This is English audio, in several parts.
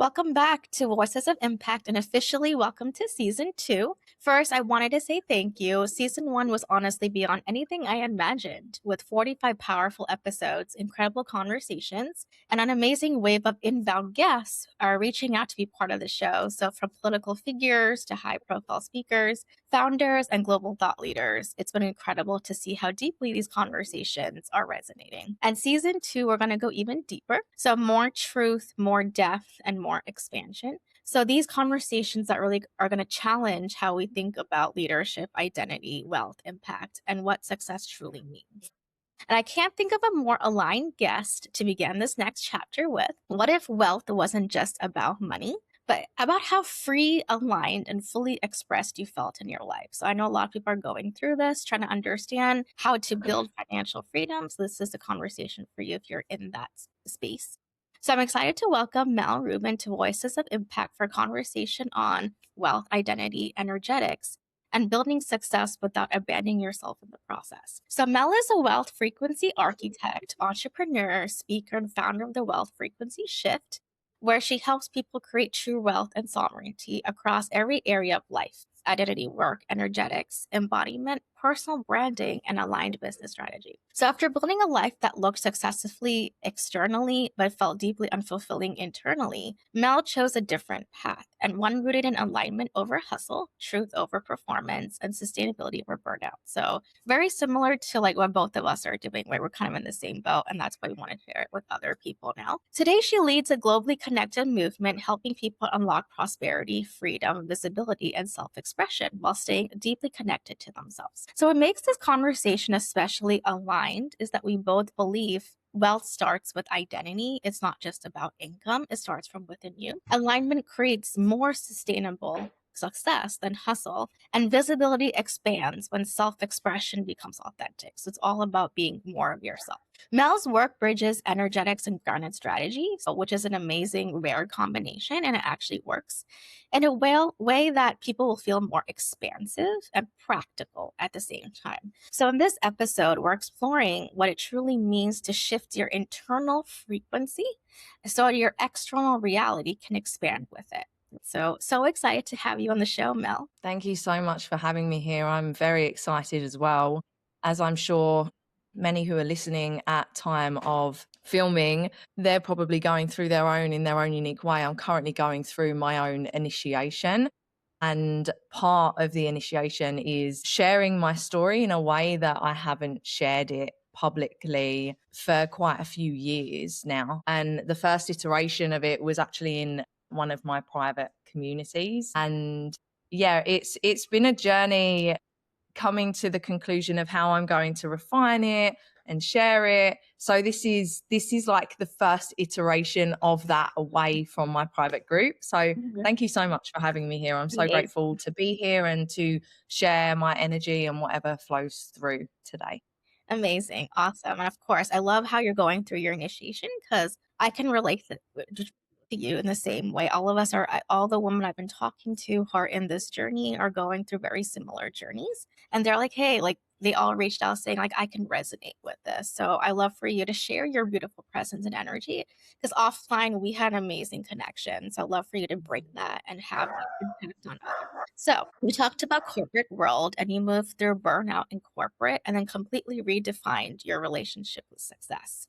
Welcome back to Voices of Impact and officially welcome to season two. First, I wanted to say thank you. Season one was honestly beyond anything I imagined, with 45 powerful episodes, incredible conversations, and an amazing wave of inbound guests are reaching out to be part of the show. So, from political figures to high profile speakers, founders, and global thought leaders, it's been incredible to see how deeply these conversations are resonating. And season two, we're going to go even deeper. So, more truth, more depth, and more expansion. So these conversations that really are going to challenge how we think about leadership, identity, wealth, impact, and what success truly means. And I can't think of a more aligned guest to begin this next chapter with. What if wealth wasn't just about money, but about how free, aligned, and fully expressed you felt in your life? So I know a lot of people are going through this, trying to understand how to build financial freedom. So this is a conversation for you if you're in that space. So I'm excited to welcome Mel Rubin to Voices of Impact for a conversation on wealth, identity, energetics, and building success without abandoning yourself in the process. So Mel is a wealth frequency architect, entrepreneur, speaker, and founder of the Wealth Frequency Shift, where she helps people create true wealth and sovereignty across every area of life: identity work, energetics, embodiment, personal branding, and aligned business strategy. So after building a life that looked successfully externally but felt deeply unfulfilling internally, Mel chose a different path, and one rooted in alignment over hustle, truth over performance, and sustainability over burnout. So very similar to like what both of us are doing, where we're kind of in the same boat, and that's why we want to share it with other people now. Today, she leads a globally connected movement helping people unlock prosperity, freedom, visibility, and self-expression while staying deeply connected to themselves. So what makes this conversation especially aligned is that we both believe wealth starts with identity. It's not just about income, it starts from within you. Alignment creates more sustainable success than hustle, and visibility expands when self expression becomes authentic. So it's all about being more of yourself. Mel's work bridges energetics and grounded strategy, which is an amazing, rare combination, and it actually works in a way that people will feel more expansive and practical at the same time. So, in this episode, we're exploring what it truly means to shift your internal frequency so your external reality can expand with it. So excited to have you on the show, Mel. Thank you so much for having me here. I'm very excited as well, as I'm sure many who are listening at time of filming, they're probably going through in their own unique way. I'm currently going through my own initiation, and part of the initiation is sharing my story in a way that I haven't shared it publicly for quite a few years now. And the first iteration of it was actually in one of my private communities. And yeah, it's been a journey coming to the conclusion of how I'm going to refine it and share it. So this is like the first iteration of that away from my private group. So thank you so much for having me here. I'm so grateful to be here and to share my energy and whatever flows through today. Amazing. Awesome. And of course, I love how you're going through your initiation because I can relate to you in the same way. All of us are, all the women I've been talking to who are in this journey are going through very similar journeys. And they're like, hey, like they all reached out saying, like, I can resonate with this. So I love for you to share your beautiful presence and energy because offline we had an amazing connection. So I'd love for you to bring that and have that impact on others. So we talked about corporate world and you moved through burnout in corporate and then completely redefined your relationship with success.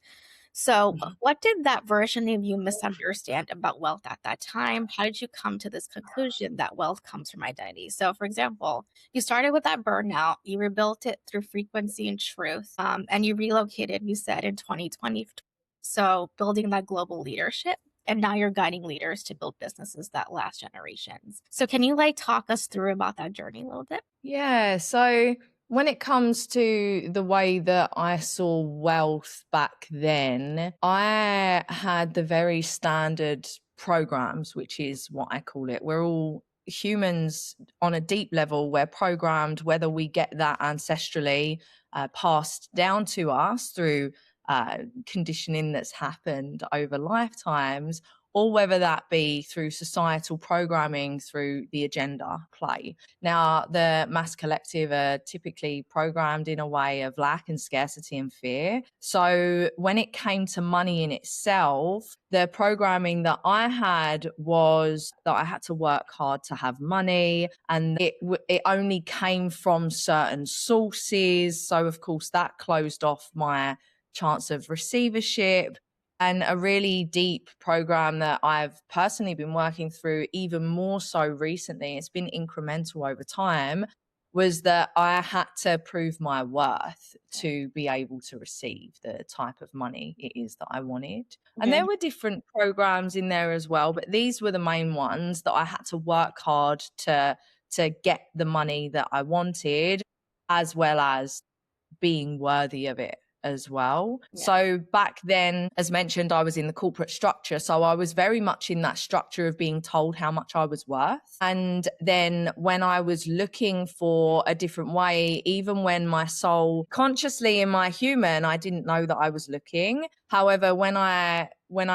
So what did that version of you misunderstand about wealth at that time? How did you come to this conclusion that wealth comes from identity? So for example, you started with that burnout, you rebuilt it through frequency and truth, and you relocated, you said, in 2020. So building that global leadership. And now you're guiding leaders to build businesses that last generations. So can you like talk us through about that journey a little bit? Yeah. So when it comes to the way that I saw wealth back then, I had the very standard programs, which is what I call it. We're all humans on a deep level. We're programmed, whether we get that ancestrally passed down to us through conditioning that's happened over lifetimes, or whether that be through societal programming through the agenda play. Now, the mass collective are typically programmed in a way of lack and scarcity and fear. So when it came to money in itself, the programming that I had was that I had to work hard to have money, and it only came from certain sources. So of course that closed off my chance of receivership. And a really deep program that I've personally been working through even more so recently, it's been incremental over time, was that I had to prove my worth to be able to receive the type of money it is that I wanted. And Mhm. there were different programs in there as well, but these were the main ones that I had to work hard to get the money that I wanted, as well as being worthy of it as well. Yeah. So back then, as mentioned, I was in the corporate structure. So I was very much in that structure of being told how much I was worth. And then when I was looking for a different way, even when my soul consciously in my human, I didn't know that I was looking. However, when I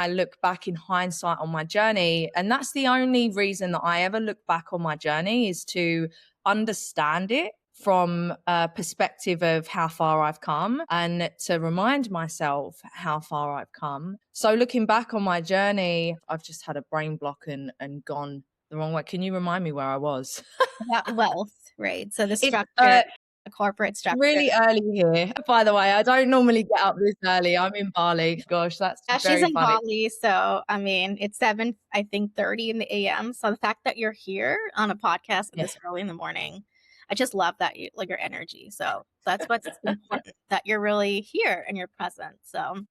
look back in hindsight on my journey, and that's the only reason that I ever look back on my journey, is to understand it from a perspective of how far I've come and to remind myself how far I've come. So looking back on my journey, I've just had a brain block and gone the wrong way. Can you remind me where I was? About wealth, right? So the It's structure, the corporate structure. really early here, by the way. I don't normally get up this early. I'm in Bali. Gosh, that's Yeah, she's very in funny. Bali, so I mean, it's 7, I think 30 in the AM. So the fact that you're here on a podcast Yeah, this early in the morning, I just love that you like your energy. So that's what's important, that you're really here and you're present. So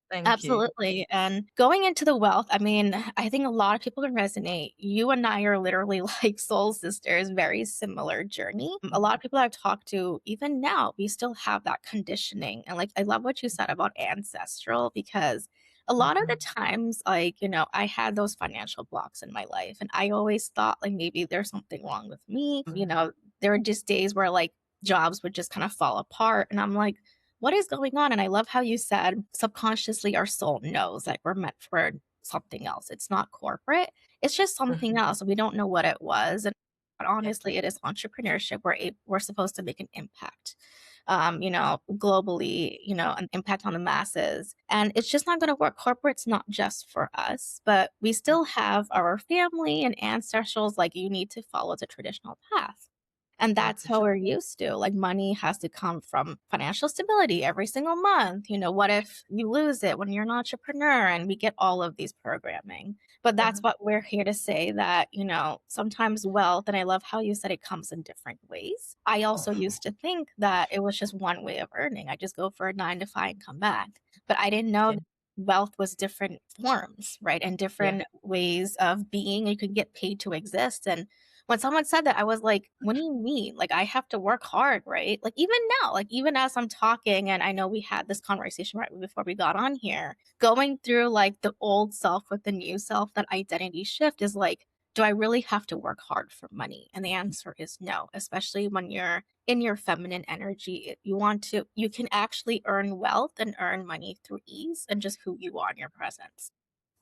thank you. absolutely. And going into the wealth, I mean, I think a lot of people can resonate. You and I are literally like soul sisters, very similar journey. A lot of people I've talked to, even now, we still have that conditioning. And like, I love what you said about ancestral, because a lot of the Mhm. times, like, I had those financial blocks in my life, and I always thought like maybe there's something wrong with me. There were just days where like jobs would just kind of fall apart. And I'm like, what is going on? And I love how you said subconsciously our soul knows that we're meant for something else. It's not corporate. It's just something Mhm. else. We don't know what it was. And but Yeah. honestly, it is entrepreneurship. We're supposed to make an impact, globally, an impact on the masses. And it's just not going to work. Corporate's not just for us, but we still have our family and ancestrals. Like you need to follow the traditional path. And Yeah, that's for how sure. we're used to. Like money has to come from financial stability every single month. What if you lose it when you're an entrepreneur? And we get all of these programming. But that's Mhm. what we're here to say, that, sometimes wealth, and I love how you said it comes in different ways. I Oh, also used to think that it was just one way of earning. I just go for a 9 to 5 and come back. But I didn't know yeah. wealth was different forms, right? And Yeah. different ways of being. You can get paid to exist. And when someone said that, I was like, what do you mean? Like, I have to work hard, right? Like, even now, like, even as I'm talking, and I know we had this conversation right before we got on here, going through like the old self with the new self, that identity shift is like, do I really have to work hard for money? And the answer is no, especially when you're in your feminine energy. You can actually earn wealth and earn money through ease and just who you are in your presence.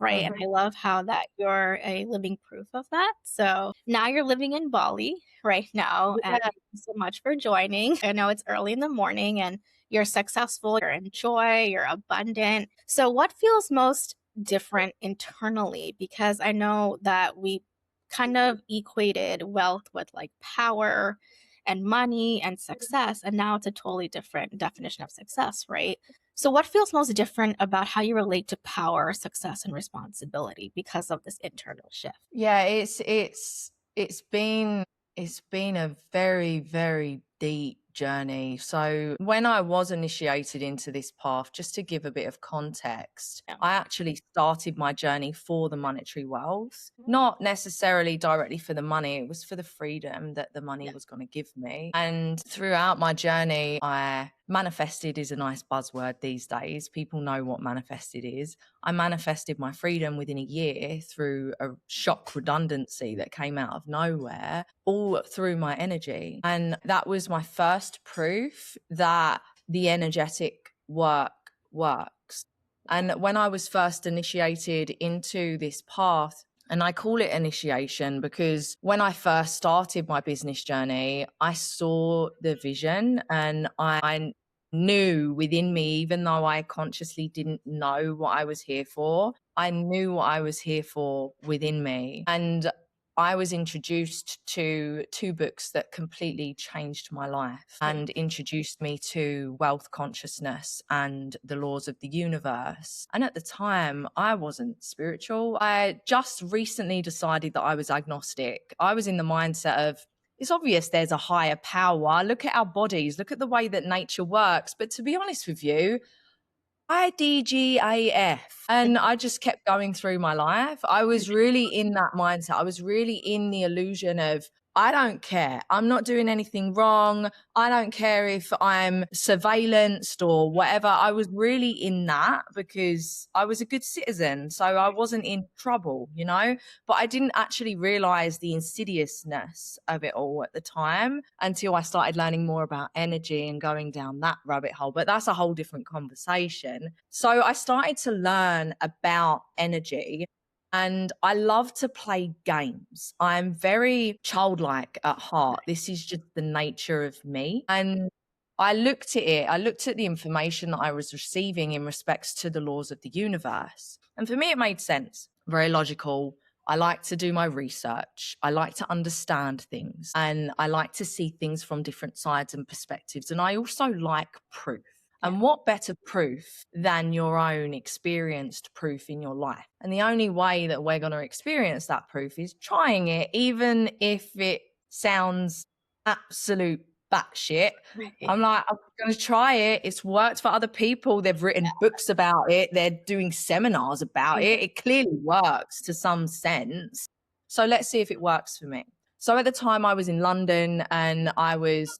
Right, and Mhm. I love how that you're a living proof of that. So, now you're living in Bali right now, and Yeah. thank you so much for joining. I know it's early in the morning and you're successful, you're in joy, you're abundant. So, what feels most different internally? Because I know that we kind of equated wealth with like power and money and success, and now it's a totally different definition of success, right? So, what feels most different about how you relate to power, success, and responsibility because of this internal shift? Yeah, it's been a very, very deep journey. So when I was initiated into this path, just to give a bit of context, Yeah. I actually started my journey for the monetary wealth, not necessarily directly for the money. It was for the freedom that the money Yeah. was going to give me. And throughout my journey, I manifested is a nice buzzword these days. People know what manifested is. I manifested my freedom within a year through a shock redundancy that came out of nowhere, all through my energy. And that was my first proof that the energetic work works. And when I was first initiated into this path, and I call it initiation because when I first started my business journey, I saw the vision and I knew within me, even though I consciously didn't know what I was here for, I knew what I was here for within me. And I was introduced to two books that completely changed my life and introduced me to wealth consciousness and the laws of the universe. And at the time, I wasn't spiritual. I just recently decided that I was agnostic. I was in the mindset of, it's obvious there's a higher power. Look at our bodies, look at the way that nature works. But to be honest with you, IDGAF. And I just kept going through my life. I was really in that mindset. I was really in the illusion of, I don't care. I'm not doing anything wrong. I don't care if I'm surveillanced or whatever. I was really in that because I was a good citizen. So I wasn't in trouble, you know, but I didn't actually realize the insidiousness of it all at the time until I started learning more about energy and going down that rabbit hole. But that's a whole different conversation. So I started to learn about energy. And I love to play games. I'm very childlike at heart. This is just the nature of me. And I looked at the information that I was receiving in respects to the laws of the universe. And for me, it made sense, very logical. I like to do my research. I like to understand things and I like to see things from different sides and perspectives. And I also like proof. And what better proof than your own experienced proof in your life? And the only way that we're going to experience that proof is trying it, even if it sounds absolute batshit. I'm like, I'm going to try it. It's worked for other people. They've written books about it. They're doing seminars about it. It clearly works to some sense. So let's see if it works for me. So at the time I was in London and I was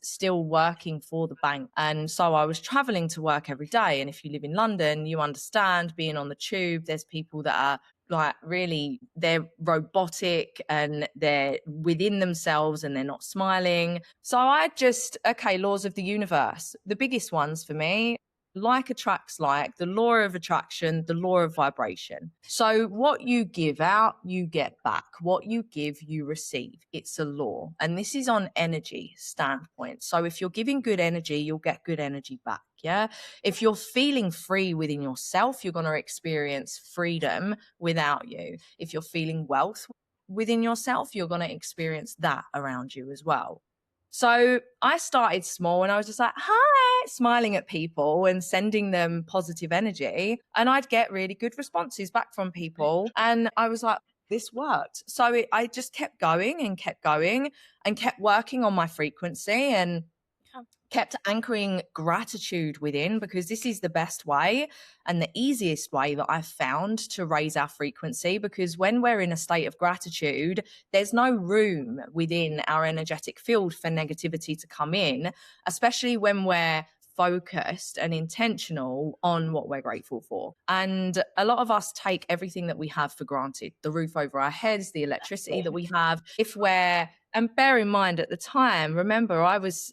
still working for the bank. And so I was traveling to work every day. And if you live in London, you understand being on the tube, there's people that are like really, they're robotic and they're within themselves and they're not smiling. So I just, okay, laws of the universe, the biggest ones for me, like attracts like, the law of attraction, the law of vibration. So what you give out, you get back. What you give, you receive. It's a law. And this is on energy standpoint. So if you're giving good energy, you'll get good energy back. Yeah. If you're feeling free within yourself, you're going to experience freedom without you. If you're feeling wealth within yourself, you're going to experience that around you as well. So I started small and I was just like, hi, smiling at people and sending them positive energy. And I'd get really good responses back from people. And I was like, this worked. So I just kept going and kept working on my frequency and kept anchoring gratitude within, because this is the best way and the easiest way that I've found to raise our frequency. Because when we're in a state of gratitude, there's no room within our energetic field for negativity to come in, especially when we're focused and intentional on what we're grateful for. And a lot of us take everything that we have for granted, the roof over our heads, the electricity that we have. And bear in mind at the time, remember, I was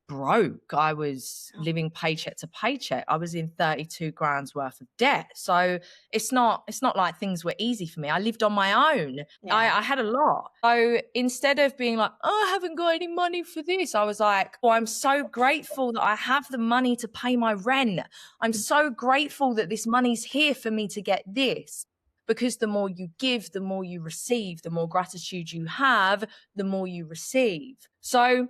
broke. I was living paycheck to paycheck. I was in 32 grand's worth of debt. So it's not like things were easy for me. I lived on my own. Yeah. I had a lot. So instead of being like, oh, I haven't got any money for this, I was like, oh, I'm so grateful that I have the money to pay my rent. I'm so grateful that this money's here for me to get this. Because the more you give, the more you receive. The more gratitude you have, the more you receive. So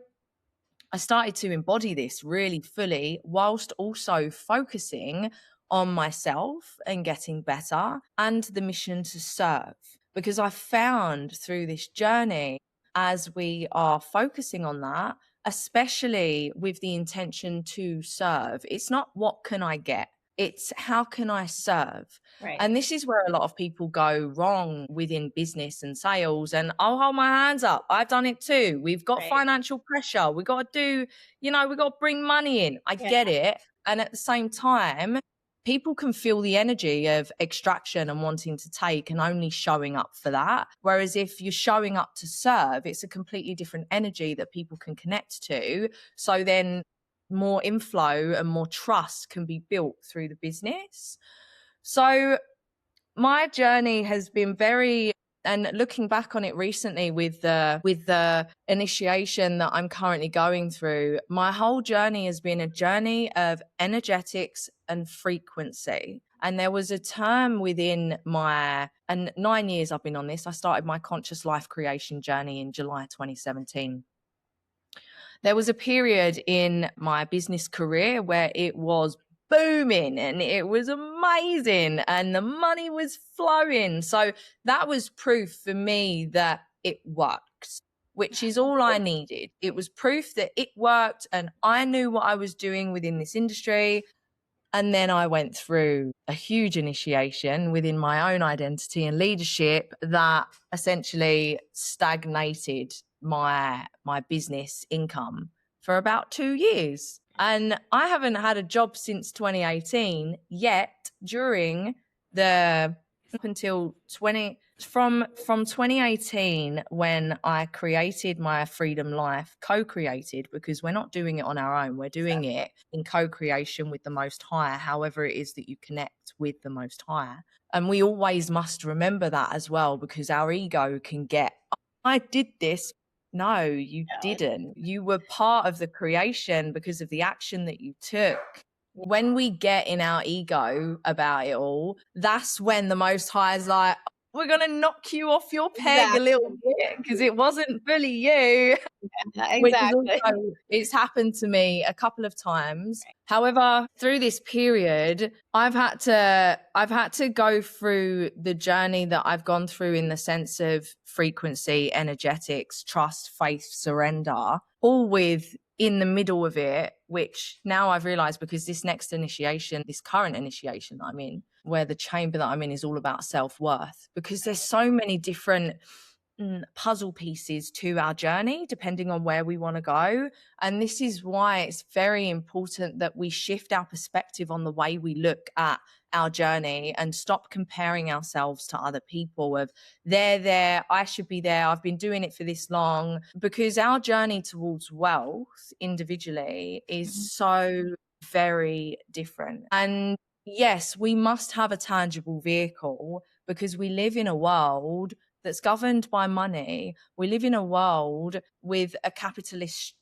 I started to embody this really fully, whilst also focusing on myself and getting better and the mission to serve. Because I found through this journey, as we are focusing on that, especially with the intention to serve, it's not what can I get? It's how can I serve? Right. And this is where a lot of people go wrong within business and sales. And I'll hold my hands up. I've done it too. We've got financial pressure. We got to do, we got to bring money in. I get it. And at the same time, people can feel the energy of extraction and wanting to take and only showing up for that. Whereas if you're showing up to serve, it's a completely different energy that people can connect to. So then more inflow and more trust can be built through the business. So my journey has been very, and looking back on it recently with the initiation that I'm currently going through, my whole journey has been a journey of energetics and frequency. And there was a term within and 9 years I've been on this. I started my conscious life creation journey in July 2017. There was a period in my business career where it was booming and it was amazing and the money was flowing. So that was proof for me that it works, which is all I needed. It was proof that it worked and I knew what I was doing within this industry. And then I went through a huge initiation within my own identity and leadership that essentially stagnated my business income for about 2 years. And I haven't had a job since 2018, yet during the up until 2018, when I created my freedom life, co-created, because we're not doing it on our own, we're doing it in co-creation with the Most High, however it is that you connect with the Most High. And we always must remember that as well, because our ego can get, I did this. No, you didn't. You were part of the creation because of the action that you took. When we get in our ego about it all, that's when the Most High is like, we're going to knock you off your peg a little bit because it wasn't fully you. Which is also, it's happened to me a couple of times. However, through this period, I've had to go through the journey that I've gone through in the sense of frequency, energetics, trust, faith, surrender, all with in the middle of it, which now I've realized, because this next initiation, this current initiation that I'm in, where the chamber that I'm in is all about self-worth, because there's so many different puzzle pieces to our journey depending on where we want to go. And this is why it's very important that we shift our perspective on the way we look at our journey and stop comparing ourselves to other people of they're there, I should be there, I've been doing it for this long, because our journey towards wealth individually is so very different. And yes, we must have a tangible vehicle because we live in a world that's governed by money. We live in a world with a capitalistic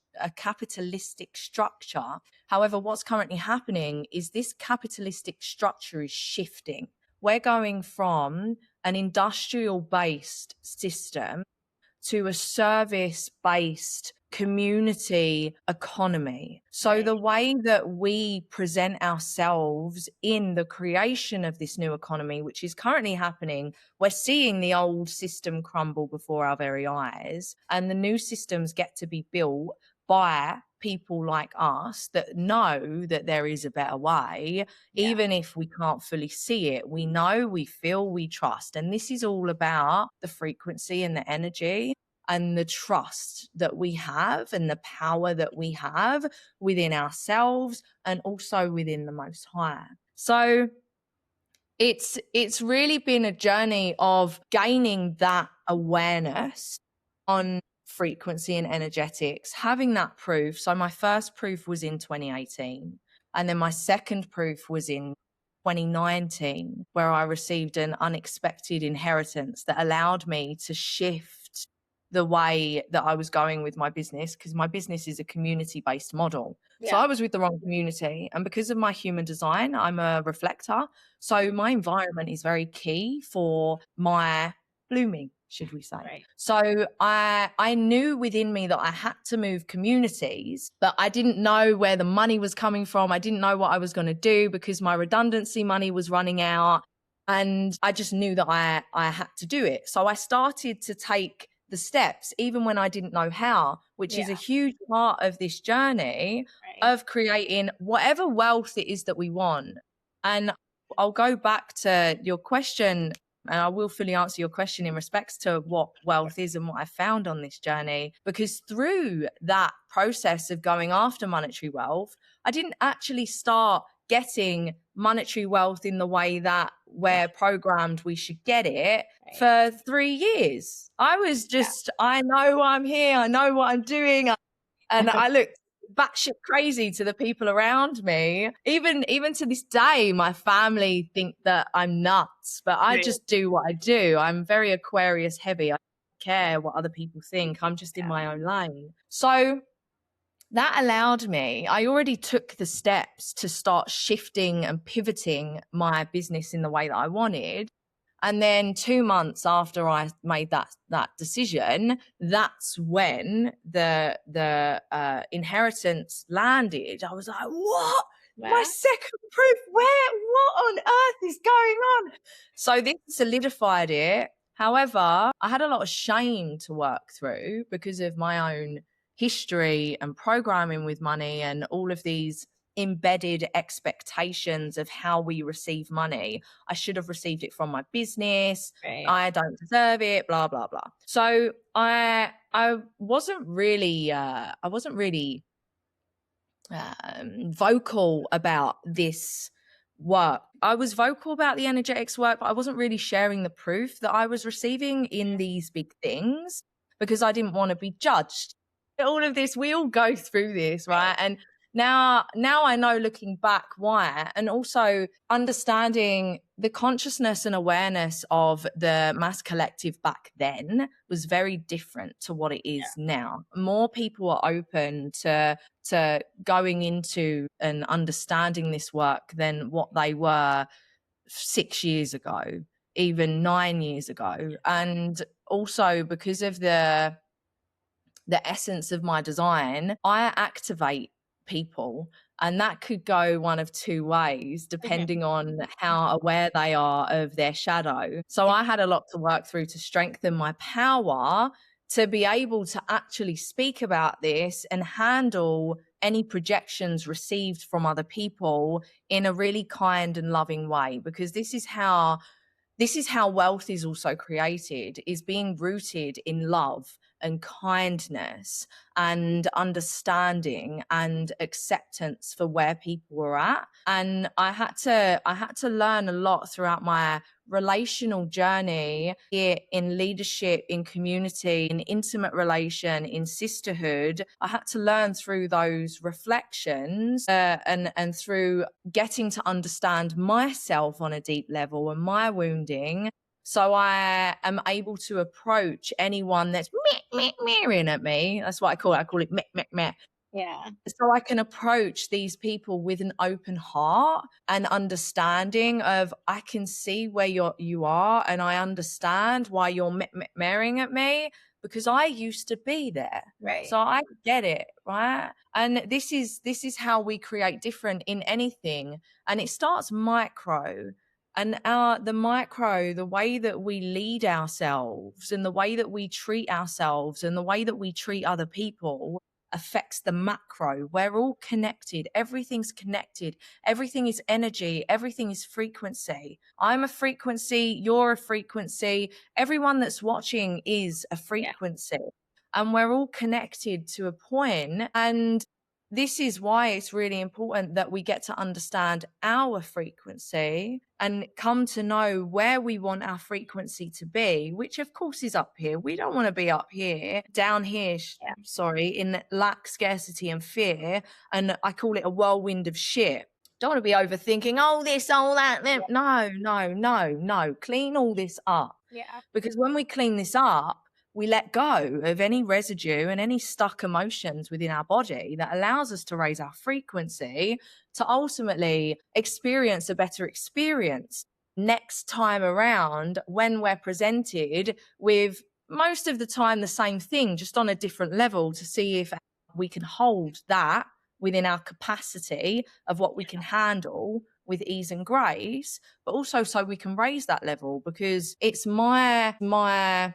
structure. However, what's currently happening is this capitalistic structure is shifting. We're going from an industrial-based system to a service-based community economy. So the way that we present ourselves in the creation of this new economy, which is currently happening, we're seeing the old system crumble before our very eyes, and the new systems get to be built by people like us that know that there is a better way, even if we can't fully see it. We know, we feel, we trust. And this is all about the frequency and the energy and the trust that we have and the power that we have within ourselves and also within the Most High. So it's really been a journey of gaining that awareness on frequency and energetics, having that proof. So my first proof was in 2018, and then my second proof was in 2019, where I received an unexpected inheritance that allowed me to shift the way that I was going with my business, because my business is a community-based model. So I was with the wrong community, and because of my human design, I'm a reflector. So my environment is very key for my blooming, should we say. So I knew within me that I had to move communities, but I didn't know where the money was coming from. I didn't know what I was going to do because my redundancy money was running out, and I just knew that I had to do it. So I started to take the steps, even when I didn't know how, which is a huge part of this journey of creating whatever wealth it is that we want. And I'll go back to your question, and I will fully answer your question in respects to what wealth is and what I found on this journey, because through that process of going after monetary wealth, I didn't actually start getting monetary wealth in the way that we're programmed we should get it for 3 years. I was just, I know I'm here, I know what I'm doing. And I looked batshit crazy to the people around me. Even to this day, my family think that I'm nuts, but I Right. just do what I do. I'm very Aquarius heavy. I don't care what other people think. I'm just in Yeah. my own lane. So that allowed me, I already took the steps to start shifting and pivoting my business in the way that I wanted. And then 2 months after I made that decision, that's when the inheritance landed. I was like, "What? My Wow. second proof? Where? What on earth is going on?" So this solidified it. However, I had a lot of shame to work through because of my own history and programming with money and all of these embedded expectations of how we receive money. I should have received it from my business. Right. I don't deserve it, blah blah blah. So I wasn't really vocal about this work. I was vocal about the energetics work, but I wasn't really sharing the proof that I was receiving in these big things because I didn't want to be judged. All of this, we all go through this, Right. right? And now I know looking back why, and also understanding the consciousness and awareness of the mass collective back then was very different to what it is now. More people are open to going into and understanding this work than what they were 6 years ago, even 9 years ago. And also because of the essence of my design, I activate people. And that could go one of two ways, Mhm. depending on how aware they are of their shadow. So Yeah. I had a lot to work through to strengthen my power to be able to actually speak about this and handle any projections received from other people in a really kind and loving way, because this is how wealth is also created, is being rooted in love and kindness and understanding and acceptance for where people were at. And I had to learn a lot throughout my relational journey here in leadership, in community, in intimate relation, in sisterhood. I had to learn through those reflections and through getting to understand myself on a deep level and my wounding. So I am able to approach anyone that's meering at me. That's what I call it. I call it meh, meh, meh. Yeah. So I can approach these people with an open heart and understanding of, I can see where you are, and I understand why you're marrying at me because I used to be there. Right. So I get it, right? And this is how we create different in anything, and it starts micro. And the micro, the way that we lead ourselves and the way that we treat ourselves and the way that we treat other people affects the macro. We're all connected. Everything's connected. Everything is energy. Everything is frequency. I'm a frequency. You're a frequency. Everyone that's watching is a Yeah. frequency. And we're all connected to a point. And this is why it's really important that we get to understand our frequency and come to know where we want our frequency to be, which of course is up here. We don't want to be up here, down here, Yeah. sorry, in lack, scarcity, and fear. And I call it a whirlwind of shit. Don't want to be overthinking, oh, this, all that. Yeah. No, no, no, no. Clean all this up. Yeah. Because when we clean this up, we let go of any residue and any stuck emotions within our body that allows us to raise our frequency to ultimately experience a better experience next time around when we're presented with most of the time the same thing, just on a different level, to see if we can hold that within our capacity of what we can handle with ease and grace, but also so we can raise that level, because it's my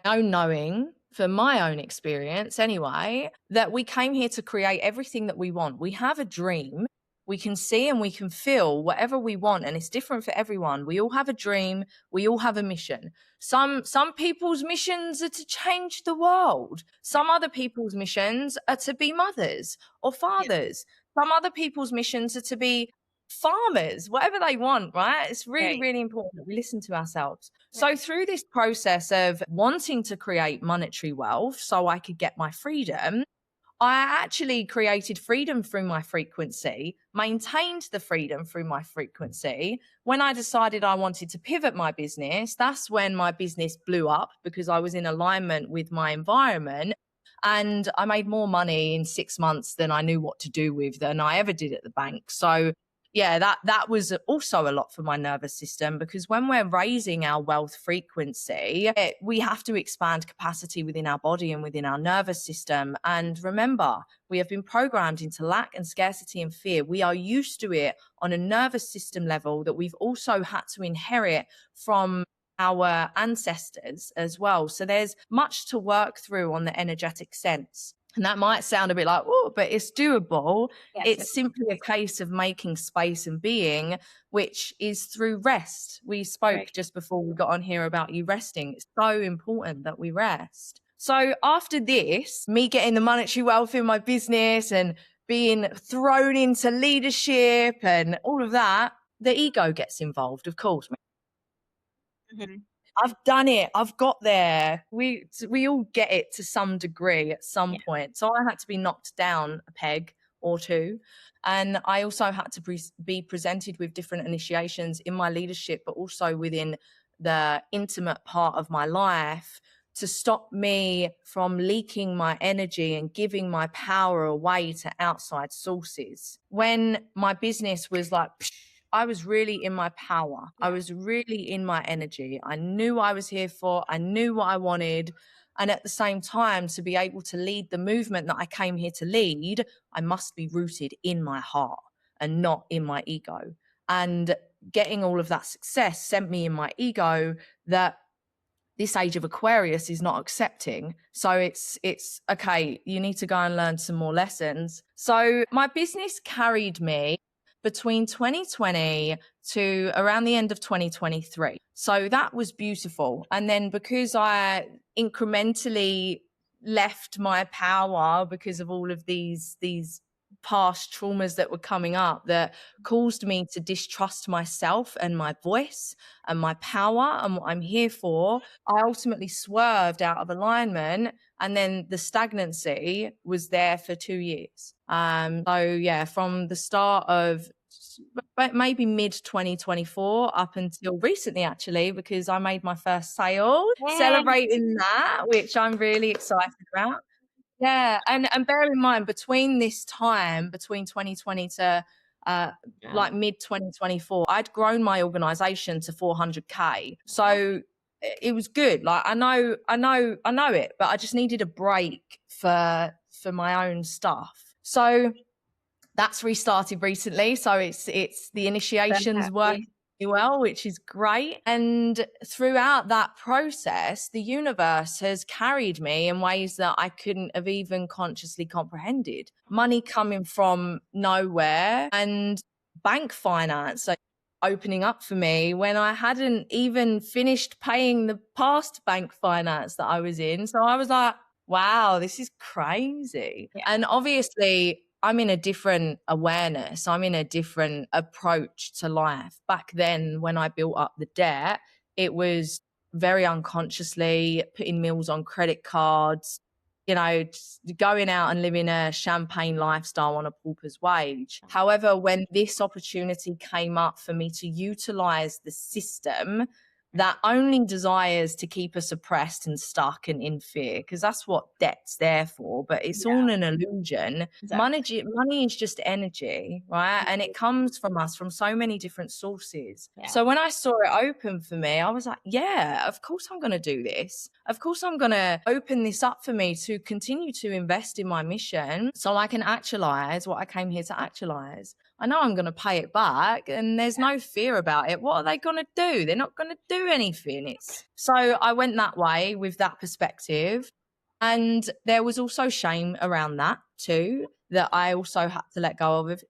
own knowing, for my own experience anyway, that we came here to create everything that we want. We have a dream. We can see and we can feel whatever we want, and it's different for everyone. We all have a dream. We all have a mission. Some people's missions are to change the world. Some other people's missions are to be mothers or Yeah. fathers. Some other people's missions are to be farmers, whatever they want, right? It's really, Right. really important that we listen to ourselves. So Right. through this process of wanting to create monetary wealth so I could get my freedom, I actually created freedom through my frequency, maintained the freedom through my frequency. When I decided I wanted to pivot my business, that's when my business blew up because I was in alignment with my environment. And I made more money in 6 months than I knew what to do with than I ever did at the bank. So yeah, that was also a lot for my nervous system, because when we're raising our wealth frequency, we have to expand capacity within our body and within our nervous system. And remember, we have been programmed into lack and scarcity and fear. We are used to it on a nervous system level that we've also had to inherit from our ancestors as well. So there's much to work through on the energetic sense. And that might sound a bit like, oh, but it's doable. Yes. It's simply a case of making space and being, which is through rest. We spoke Right. just before we got on here about you resting. It's so important that we rest. So after this, me getting the monetary wealth in my business and being thrown into leadership and all of that, the ego gets involved, of course. Mhm. I've done it. I've got there. We all get it to some degree at some Yeah. point. So I had to be knocked down a peg or two. And I also had to be presented with different initiations in my leadership, but also within the intimate part of my life, to stop me from leaking my energy and giving my power away to outside sources. When my business was like, I was really in my power. I was really in my energy. I knew what I was here for. I knew what I wanted. And at the same time, to be able to lead the movement that I came here to lead, I must be rooted in my heart and not in my ego. And getting all of that success sent me in my ego that this age of Aquarius is not accepting. So it's okay, you need to go and learn some more lessons. So my business carried me between 2020 to around the end of 2023. So that was beautiful. And then because I incrementally left my power because of all of these past traumas that were coming up, that caused me to distrust myself and my voice and my power and what I'm here for, I ultimately swerved out of alignment, and then the stagnancy was there for 2 years. So yeah, from the start of maybe mid 2024 up until recently, actually, because I made my first sale, Yay. celebrating that, which I'm really excited about. Yeah, and bear in mind, between this time, between 2020 to like mid 2024, I'd grown my organization to 400K. So it was good. Like I know it, but I just needed a break for my own stuff. So that's restarted recently. So it's the initiations working well, which is great. And throughout that process, the universe has carried me in ways that I couldn't have even consciously comprehended. Money coming from nowhere and bank finance opening up for me when I hadn't even finished paying the past bank finance that I was in. So I was like, wow, this is crazy. Yeah. And obviously, I'm in a different awareness. I'm in a different approach to life. Back then, when I built up the debt, it was very unconsciously putting meals on credit cards, just going out and living a champagne lifestyle on a pauper's wage. However, when this opportunity came up for me to utilize the system that only desires to keep us oppressed and stuck and in fear, because that's what debt's there for, but it's all an illusion. Exactly. Money is just energy, right? And it comes from us from so many different sources. Yeah. So when I saw it open for me, I was like, yeah, of course I'm going to do this. Of course I'm going to open this up for me to continue to invest in my mission so I can actualize what I came here to actualize. I know I'm going to pay it back and there's no fear about it. What are they going to do? They're not going to do anything. So I went that way with that perspective. And there was also shame around that too, that I also had to let go of,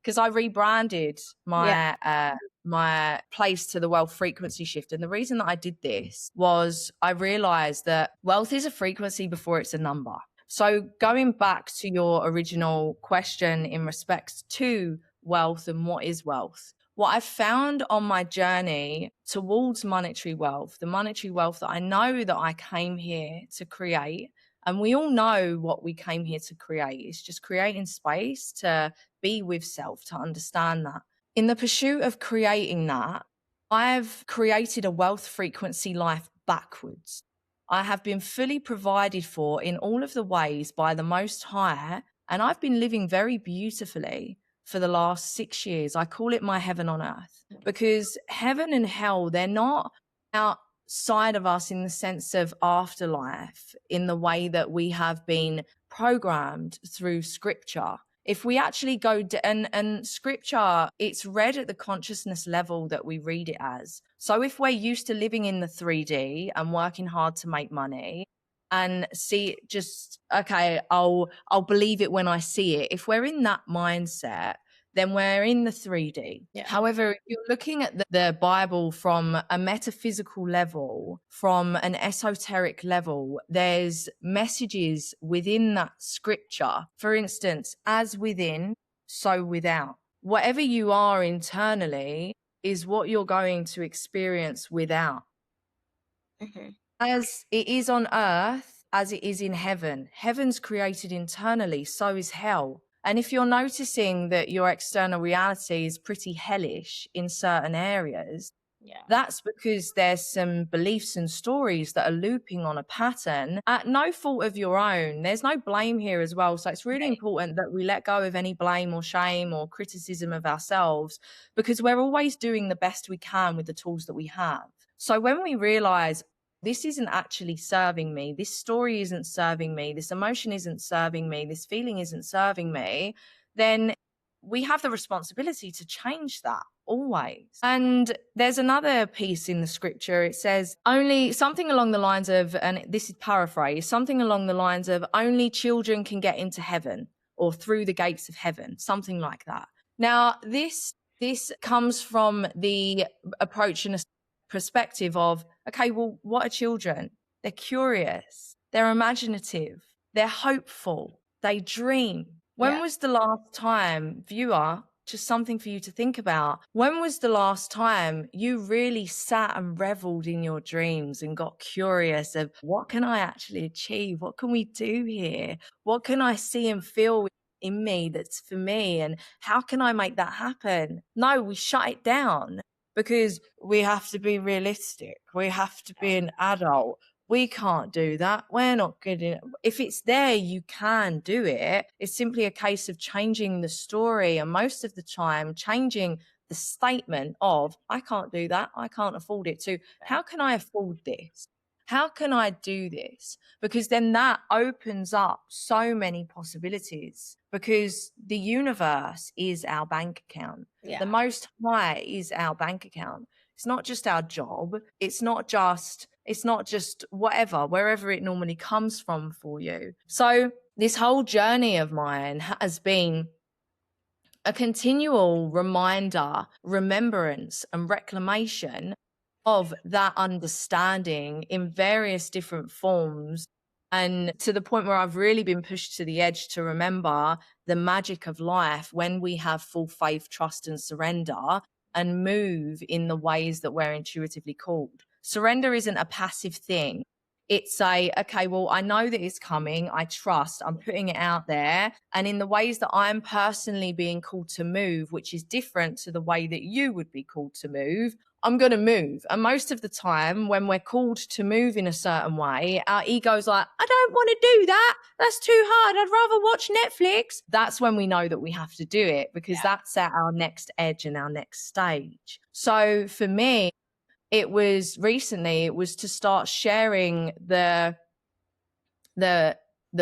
because I rebranded my place to the wealth frequency shift. And the reason that I did this was I realized that wealth is a frequency before it's a number. So going back to your original question in respect to wealth and what is wealth, what I've found on my journey towards monetary wealth, the monetary wealth that I know that I came here to create And we all know what we came here to create. It's just creating space to be with self, to understand that. In the pursuit of creating that, I've created a wealth frequency life backwards. I have been fully provided for in all of the ways by the Most High, and I've been living very beautifully for the last 6 years. I call it my heaven on earth, because heaven and hell, they're not outside of us in the sense of afterlife, in the way that we have been programmed through scripture. If we actually go and scripture, it's read at the consciousness level that we read it as. So if we're used to living in the 3D and working hard to make money and see it just, okay, I'll believe it when I see it. If we're in that mindset, then we're in the 3D. Yeah. However, if you're looking at the Bible from a metaphysical level, from an esoteric level, there's messages within that scripture. For instance, as within, so without. Whatever you are internally is what you're going to experience without. Mm-hmm. As it is on earth, as it is in heaven. Heaven's created internally, so is hell. And if you're noticing that your external reality is pretty hellish in certain areas, Yeah. that's because there's some beliefs and stories that are looping on a pattern at no fault of your own. There's no blame here as well. So it's really important that we let go of any blame or shame or criticism of ourselves, because we're always doing the best we can with the tools that we have. So when we realize this isn't actually serving me, this story isn't serving me, this emotion isn't serving me, this feeling isn't serving me, then we have the responsibility to change that always. And there's another piece in the scripture. It says only something along the lines of, and this is paraphrase, something along the lines of only children can get into heaven or through the gates of heaven, something like that. Now, this comes from the approach and a perspective of, okay, well, what are children? They're curious, they're imaginative, they're hopeful, they dream. When was the last time, viewer, just something for you to think about, when was the last time you really sat and reveled in your dreams and got curious of what can I actually achieve? What can we do here? What can I see and feel in me that's for me? And how can I make that happen? No, we shut it down because we have to be realistic. We have to be an adult. We can't do that. We're not good enough. If it's there, you can do it. It's simply a case of changing the story, and most of the time changing the statement of, I can't do that, I can't afford it, to how can I afford this? How can I do this? Because then that opens up so many possibilities, because the universe is our bank account. The Most High is our bank account. It's not just our job. It's not just whatever, wherever it normally comes from for you. So this whole journey of mine has been a continual reminder, remembrance, and reclamation of that understanding in various different forms. And to the point where I've really been pushed to the edge to remember the magic of life when we have full faith, trust, and surrender, and move in the ways that we're intuitively called. Surrender isn't a passive thing. It's okay, well, I know that it's coming. I trust. I'm putting it out there. And in the ways that I'm personally being called to move, which is different to the way that you would be called to move, I'm going to move. And most of the time when we're called to move in a certain way, our ego's like, I don't want to do that. That's too hard. I'd rather watch Netflix. That's when we know that we have to do it, because that's at our next edge and our next stage. So for me, it was to start sharing the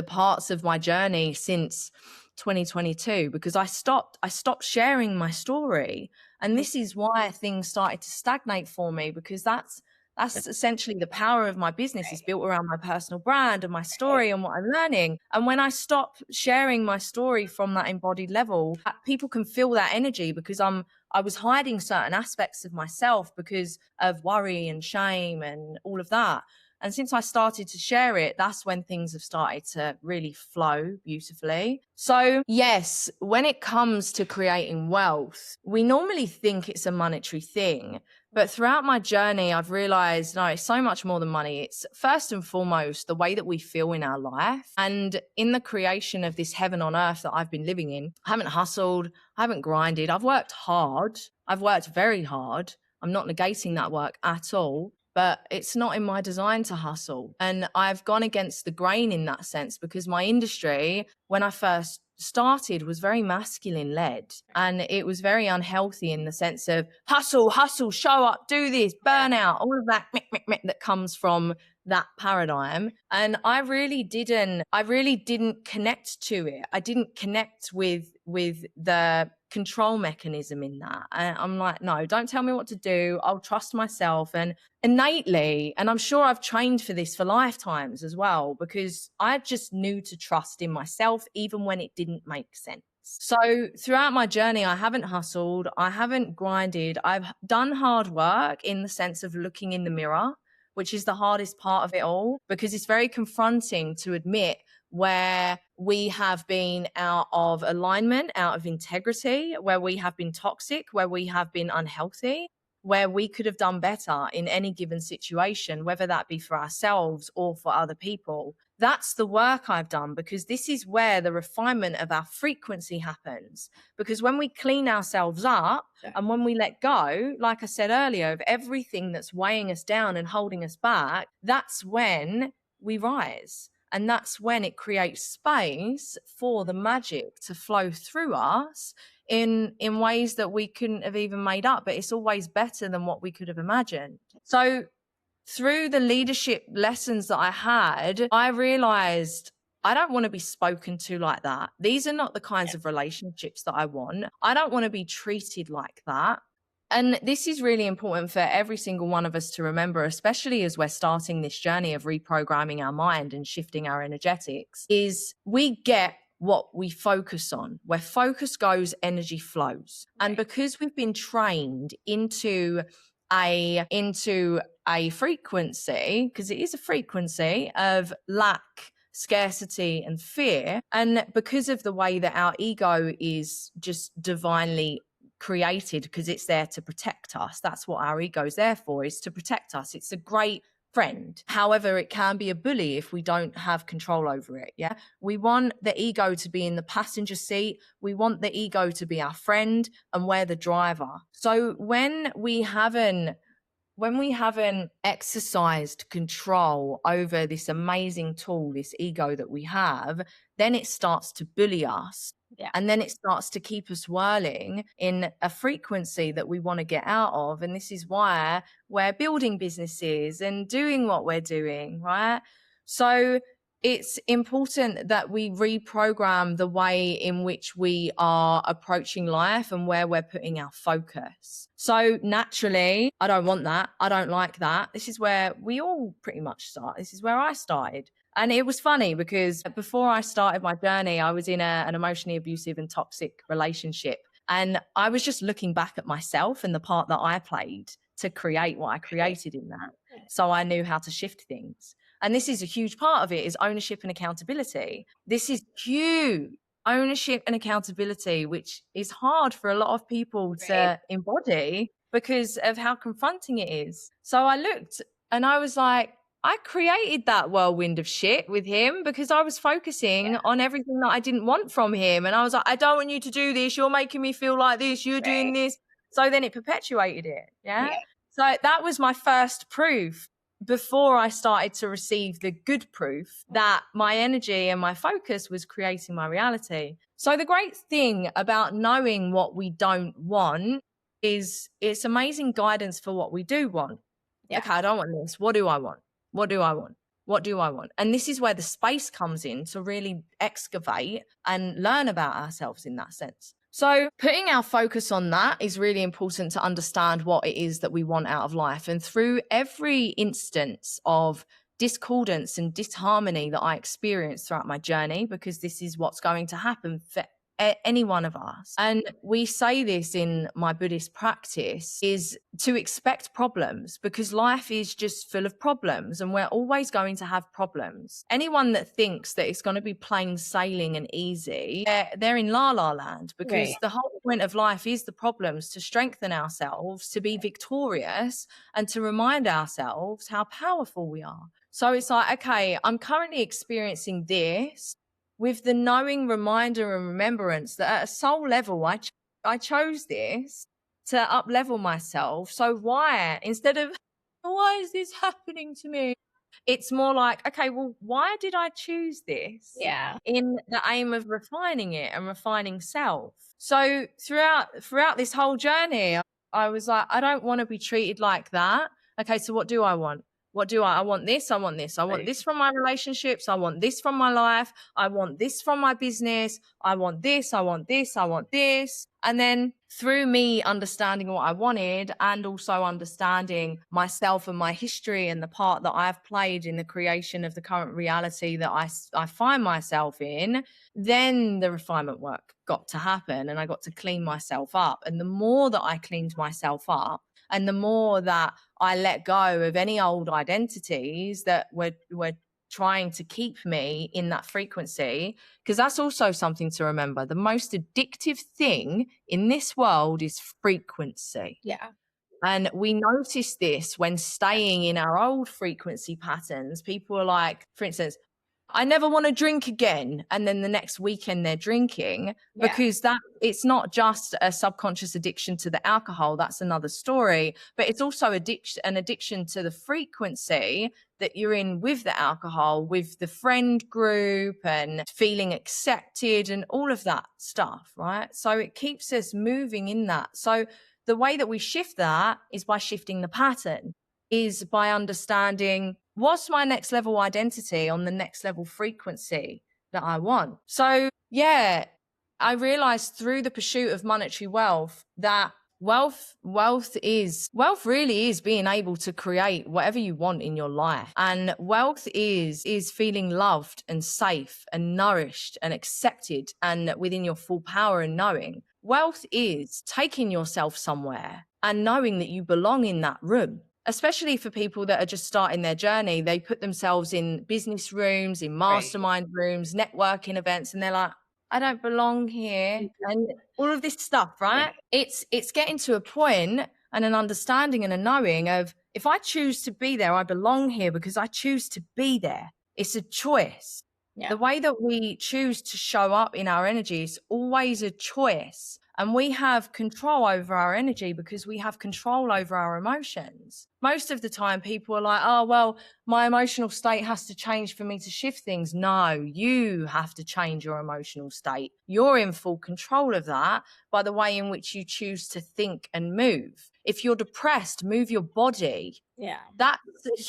parts of my journey since 2022, because I stopped sharing my story. And this is why things started to stagnate for me, because that's essentially the power of my business is built around my personal brand and my story and what I'm learning. And when I stop sharing my story from that embodied level, people can feel that energy, because I was hiding certain aspects of myself because of worry and shame and all of that. And since I started to share it, that's when things have started to really flow beautifully. So yes, when it comes to creating wealth, we normally think it's a monetary thing. But throughout my journey, I've realized, no, it's so much more than money. It's first and foremost the way that we feel in our life. And in the creation of this heaven on earth that I've been living in, I haven't hustled, I haven't grinded. I've worked hard. I've worked very hard. I'm not negating that work at all, but it's not in my design to hustle. And I've gone against the grain in that sense because my industry, when I first started, was very masculine led, and it was very unhealthy in the sense of hustle, show up, do this, burnout, all of that that comes from that paradigm. And I really didn't connect to it. I didn't connect with the control mechanism in that. And I'm like, no, don't tell me what to do. I'll trust myself. And innately, and I'm sure I've trained for this for lifetimes as well, because I just knew to trust in myself even when it didn't make sense. So throughout my journey, I haven't hustled, I haven't grinded, I've done hard work in the sense of looking in the mirror, which is the hardest part of it all, because it's very confronting to admit where we have been out of alignment, out of integrity, where we have been toxic, where we have been unhealthy, where we could have done better in any given situation, whether that be for ourselves or for other people. That's the work I've done, because this is where the refinement of our frequency happens. Because when we clean ourselves up and when we let go, like I said earlier, of everything that's weighing us down and holding us back, that's when we rise. And that's when it creates space for the magic to flow through us in ways that we couldn't have even made up. But it's always better than what we could have imagined. So through the leadership lessons that I had, I realized I don't want to be spoken to like that. These are not the kinds of relationships that I want. I don't want to be treated like that. And this is really important for every single one of us to remember, especially as we're starting this journey of reprogramming our mind and shifting our energetics, is we get what we focus on. Where focus goes, energy flows. Right. And because we've been trained into a frequency, because it is a frequency of lack, scarcity, and fear, and because of the way that our ego is just divinely created, because it's there to protect us. That's what our ego is there for, is to protect us. It's a great friend. However, it can be a bully if we don't have control over it. Yeah. We want the ego to be in the passenger seat. We want the ego to be our friend, and we're the driver. So when we haven't exercised control over this amazing tool, this ego that we have, then it starts to bully us. Yeah. And then it starts to keep us whirling in a frequency that we want to get out of. And this is why we're building businesses and doing what we're doing, right? So it's important that we reprogram the way in which we are approaching life and where we're putting our focus. So naturally, I don't want that. I don't like that. This is where we all pretty much start. This is where I started. And it was funny because before I started my journey, I was in an emotionally abusive and toxic relationship. And I was just looking back at myself and the part that I played to create what I created in that. So I knew how to shift things. And this is a huge part of it, is ownership and accountability. This is huge. Ownership and accountability, which is hard for a lot of people to embody because of how confronting it is. So I looked and I was like, I created that whirlwind of shit with him because I was focusing on everything that I didn't want from him. And I was like, I don't want you to do this. You're making me feel like this. You're doing this. So then it perpetuated it. Yeah. So that was my first proof before I started to receive the good proof that my energy and my focus was creating my reality. So the great thing about knowing what we don't want is it's amazing guidance for what we do want. Yeah. Okay, I don't want this. What do I want? What do I want? What do I want? And this is where the space comes in to really excavate and learn about ourselves in that sense. So putting our focus on that is really important to understand what it is that we want out of life. And through every instance of discordance and disharmony that I experienced throughout my journey, because this is what's going to happen for any one of us. And we say this in my Buddhist practice, is to expect problems, because life is just full of problems and we're always going to have problems. Anyone that thinks that it's going to be plain sailing and easy, they're in la la land, because Right. the whole point of life is the problems, to strengthen ourselves, to be victorious, and to remind ourselves how powerful we are. So it's like, okay, I'm currently experiencing this, with the knowing reminder and remembrance that at a soul level, I chose this to up level myself. So why, instead of, why is this happening to me? It's more like, okay, well, why did I choose this? Yeah. In the aim of refining it and refining self. So throughout this whole journey, I was like, I don't want to be treated like that. Okay, so what do I want? What do I want? This, I want this. I want Right. this from my relationships. I want this from my life. I want this from my business. I want this. I want this. I want this. And then through me understanding what I wanted, and also understanding myself and my history and the part that I've played in the creation of the current reality that I find myself in, then the refinement work got to happen and I got to clean myself up. And the more that I cleaned myself up, and the more that I let go of any old identities that were trying to keep me in that frequency, because that's also something to remember. The most addictive thing in this world is frequency. Yeah. And we notice this when staying in our old frequency patterns. People are like, for instance, I never want to drink again. And then the next weekend they're drinking, Yeah. because that it's not just a subconscious addiction to the alcohol. That's another story, but it's also an addiction to the frequency that you're in with the alcohol, with the friend group and feeling accepted and all of that stuff. Right. So it keeps us moving in that. So the way that we shift that is by shifting the pattern, is by understanding what's my next level identity on the next level frequency that I want. So, yeah, I realized through the pursuit of monetary wealth that wealth really is being able to create whatever you want in your life. And wealth is feeling loved and safe and nourished and accepted and within your full power and knowing. Wealth is taking yourself somewhere and knowing that you belong in that room. Especially for people that are just starting their journey, they put themselves in business rooms, in Right. mastermind rooms, networking events, and they're like, I don't belong here. And all of this stuff, Yeah. right? It's getting to a point and an understanding and a knowing of, if I choose to be there, I belong here because I choose to be there. It's a choice. Yeah. The way that we choose to show up in our energy is always a choice. And we have control over our energy because we have control over our emotions. Most of the time, people are like, oh, well, my emotional state has to change for me to shift things. No, you have to change your emotional state. You're in full control of that by the way in which you choose to think and move. If you're depressed, move your body. Yeah. That's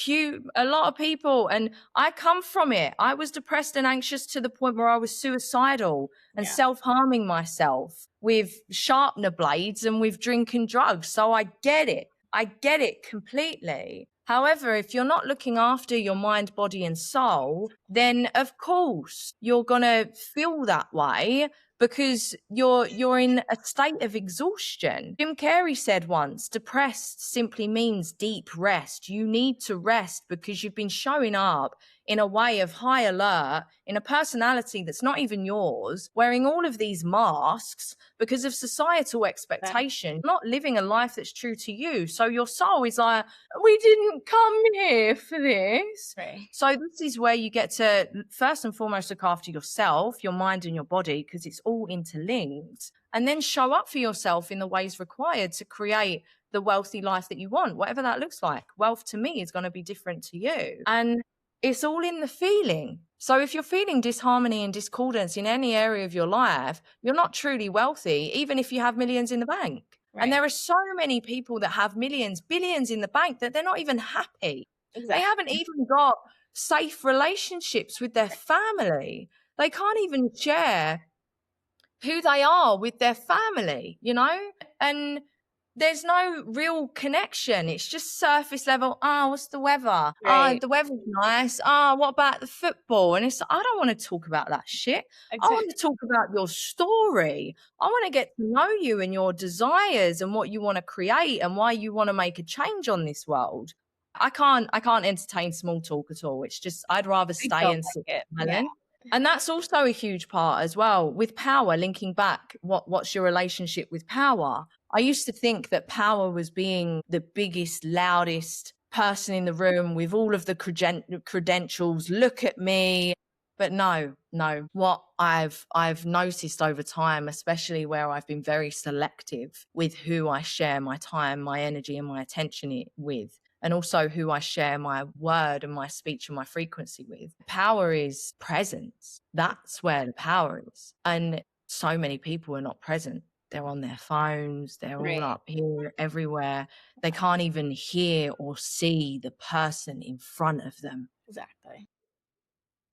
a lot of people, and I come from it. I was depressed and anxious to the point where I was suicidal and Yeah. self-harming myself with sharpener blades and with drinking drugs. So I get it. I get it completely. However, if you're not looking after your mind, body, and soul, then of course you're gonna feel that way, because you're in a state of exhaustion. Jim Carrey said once, depressed simply means deep rest. You need to rest because you've been showing up in a way of high alert, in a personality that's not even yours, wearing all of these masks because of societal expectation, not living a life that's true to you. So your soul is like, we didn't come here for this. Right. So this is where you get to first and foremost look after yourself, your mind and your body, because it's all interlinked, and then show up for yourself in the ways required to create the wealthy life that you want, whatever that looks like. Wealth to me is going to be different to you. And it's all in the feeling. So if you're feeling disharmony and discordance in any area of your life, you're not truly wealthy, even if you have millions in the bank. Right. And there are so many people that have millions, billions in the bank that they're not even happy. Exactly. They haven't even got safe relationships with their family. They can't even share who they are with their family, you know? And there's no real connection. It's just surface level. Oh, what's the weather? Oh, Right. the weather's nice. Oh, what about the football? And it's, I don't want to talk about that shit. I want to Exactly. talk about your story. I want to get to know you and your desires and what you want to create and why you want to make a change on this world. I can't entertain small talk at all. It's just, I'd rather I stay don't and sit like it. Yeah. silent. And that's also a huge part as well with power, linking back what's your relationship with power. I used to think that power was being the biggest, loudest person in the room with all of the credentials. Look at me. But no, no. What I've noticed over time, especially where I've been very selective with who I share my time, my energy, and my attention with, and also who I share my word and my speech and my frequency with. Power is presence. That's where the power is. And so many people are not present. They're on their phones, they're all Right. up here, everywhere. They can't even hear or see the person in front of them. Exactly.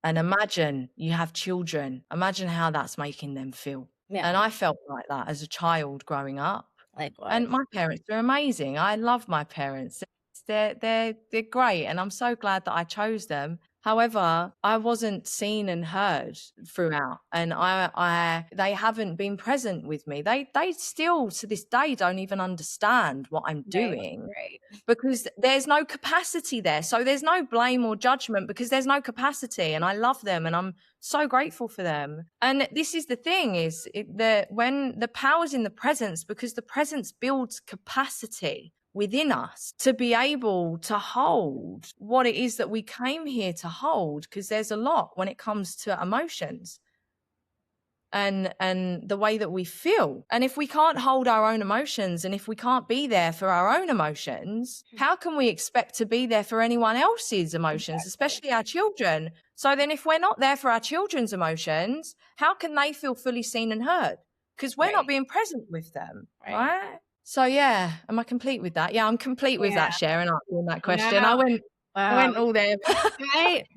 And imagine you have children, imagine how that's making them feel. Yeah. And I felt like that as a child growing up. And Likewise. my parents are amazing. I love my parents. They're great, and I'm so glad that I chose them. However, I wasn't seen and heard throughout, and I they haven't been present with me. They still to this day don't even understand what I'm Right. doing Right. because there's no capacity there. So there's no blame or judgment because there's no capacity, and I love them and I'm so grateful for them. And this is the thing is that when the power's in the presence, because the presence builds capacity within us to be able to hold what it is that we came here to hold, because there's a lot when it comes to emotions and the way that we feel. And if we can't hold our own emotions and if we can't be there for our own emotions, how can we expect to be there for anyone else's emotions, Exactly. especially our children? So then if we're not there for our children's emotions, how can they feel fully seen and heard? Because we're not Right. being present with them, Right. right? So yeah, am I complete with that? Yeah, I'm complete with Yeah. that, Sharon, answering that question. Yeah. I Wow. went all there.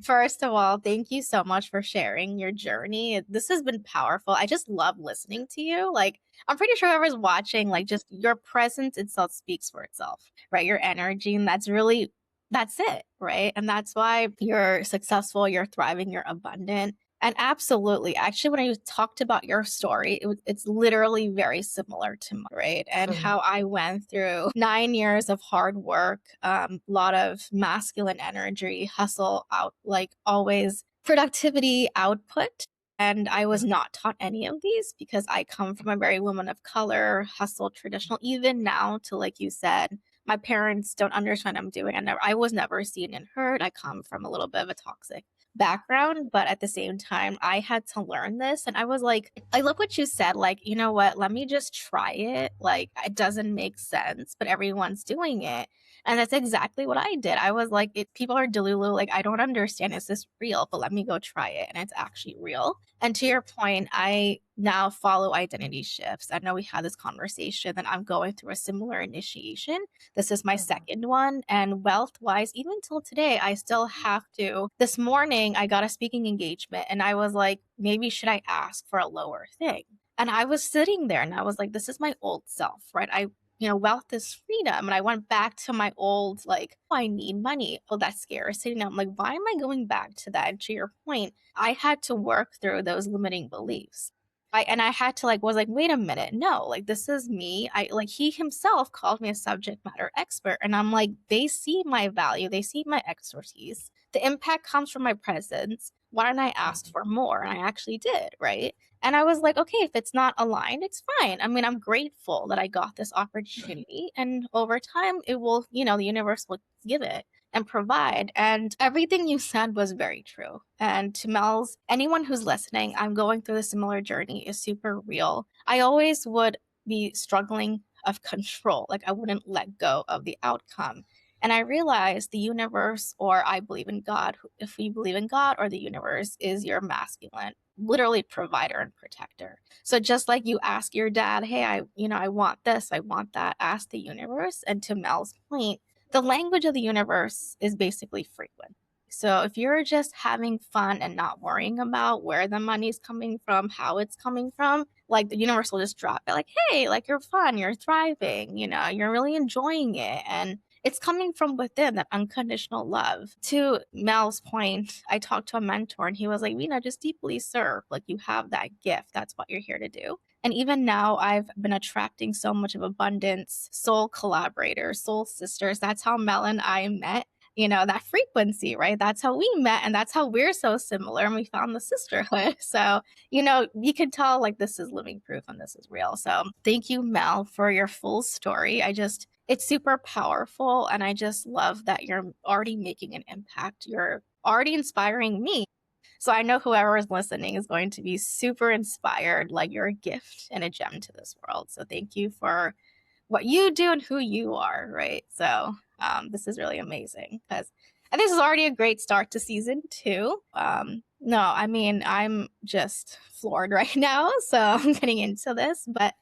First of all, thank you so much for sharing your journey. This has been powerful. I just love listening to you. Like, I'm pretty sure whoever's watching, like, just your presence itself speaks for itself, right? Your energy. And that's it, right? And that's why you're successful, you're thriving, you're abundant. And absolutely, actually, when I talked about your story, it's literally very similar to mine, right? And Mm, how I went through 9 years of hard work, a lot of masculine energy, hustle out, like always productivity output. And I was not taught any of these because I come from a very woman of color, hustle, traditional, even now to like you said, my parents don't understand what I'm doing. I was never seen and heard. I come from a little bit of a toxic background, but at the same time, I had to learn this. And I was like, I love what you said. Like, you know what? Let me just try it. Like, it doesn't make sense, but everyone's doing it. And that's exactly what I did. I was like, people are delulu. Like, I don't understand. Is this real? But let me go try it. And it's actually real. And to your point, I now follow identity shifts. I know we had this conversation that I'm going through a similar initiation. This is my mhm, second one. And wealth wise, even till today, I still have to. This morning, I got a speaking engagement and I was like, maybe should I ask for a lower thing? And I was sitting there and I was like, this is my old self, right? Wealth is freedom. And I went back to my old, like, oh, I need money. Oh, that's scarcity. And I'm like, why am I going back to that? And to your point, I had to work through those limiting beliefs. I had to was like, wait a minute, no, like this is me. I like he himself called me a subject matter expert. And I'm like, they see my value, they see my expertise. The impact comes from my presence. Why don't I ask mhm, for more? And I actually did, right? And I was like, okay, if it's not aligned, it's fine. I mean, I'm grateful that I got this opportunity. And over time, it will, the universe will give it and provide. And everything you said was very true. And to Mel's, anyone who's listening, I'm going through a similar journey is super real. I always would be struggling of control. Like I wouldn't let go of the outcome. And I realized the universe, or I believe in God, if we believe in God or the universe, is your masculine, literally provider and protector. So just like you ask your dad, hey, I want this, I want that, ask the universe. And to Mel's point, the language of the universe is basically frequency. So if you're just having fun and not worrying about where the money's coming from, how it's coming from, like the universe will just drop it like, hey, like you're fun, you're thriving, you're really enjoying it. And it's coming from within that unconditional love. To Mel's point, I talked to a mentor and he was like, Mina, just deeply serve. Like you have that gift. That's what you're here to do. And even now, I've been attracting so much of abundance, soul collaborators, soul sisters. That's how Mel and I met, that frequency, right? That's how we met. And that's how we're so similar. And we found the sisterhood. So, you can tell like this is living proof and this is real. So thank you, Mel, for your full story. It's super powerful. And I just love that you're already making an impact. You're already inspiring me. So I know whoever is listening is going to be super inspired. Like you're a gift and a gem to this world. So thank you for what you do and who you are, right? So this is really amazing because and this is already a great start to season 2. No, I mean, I'm just floored right now. So I'm getting into this, but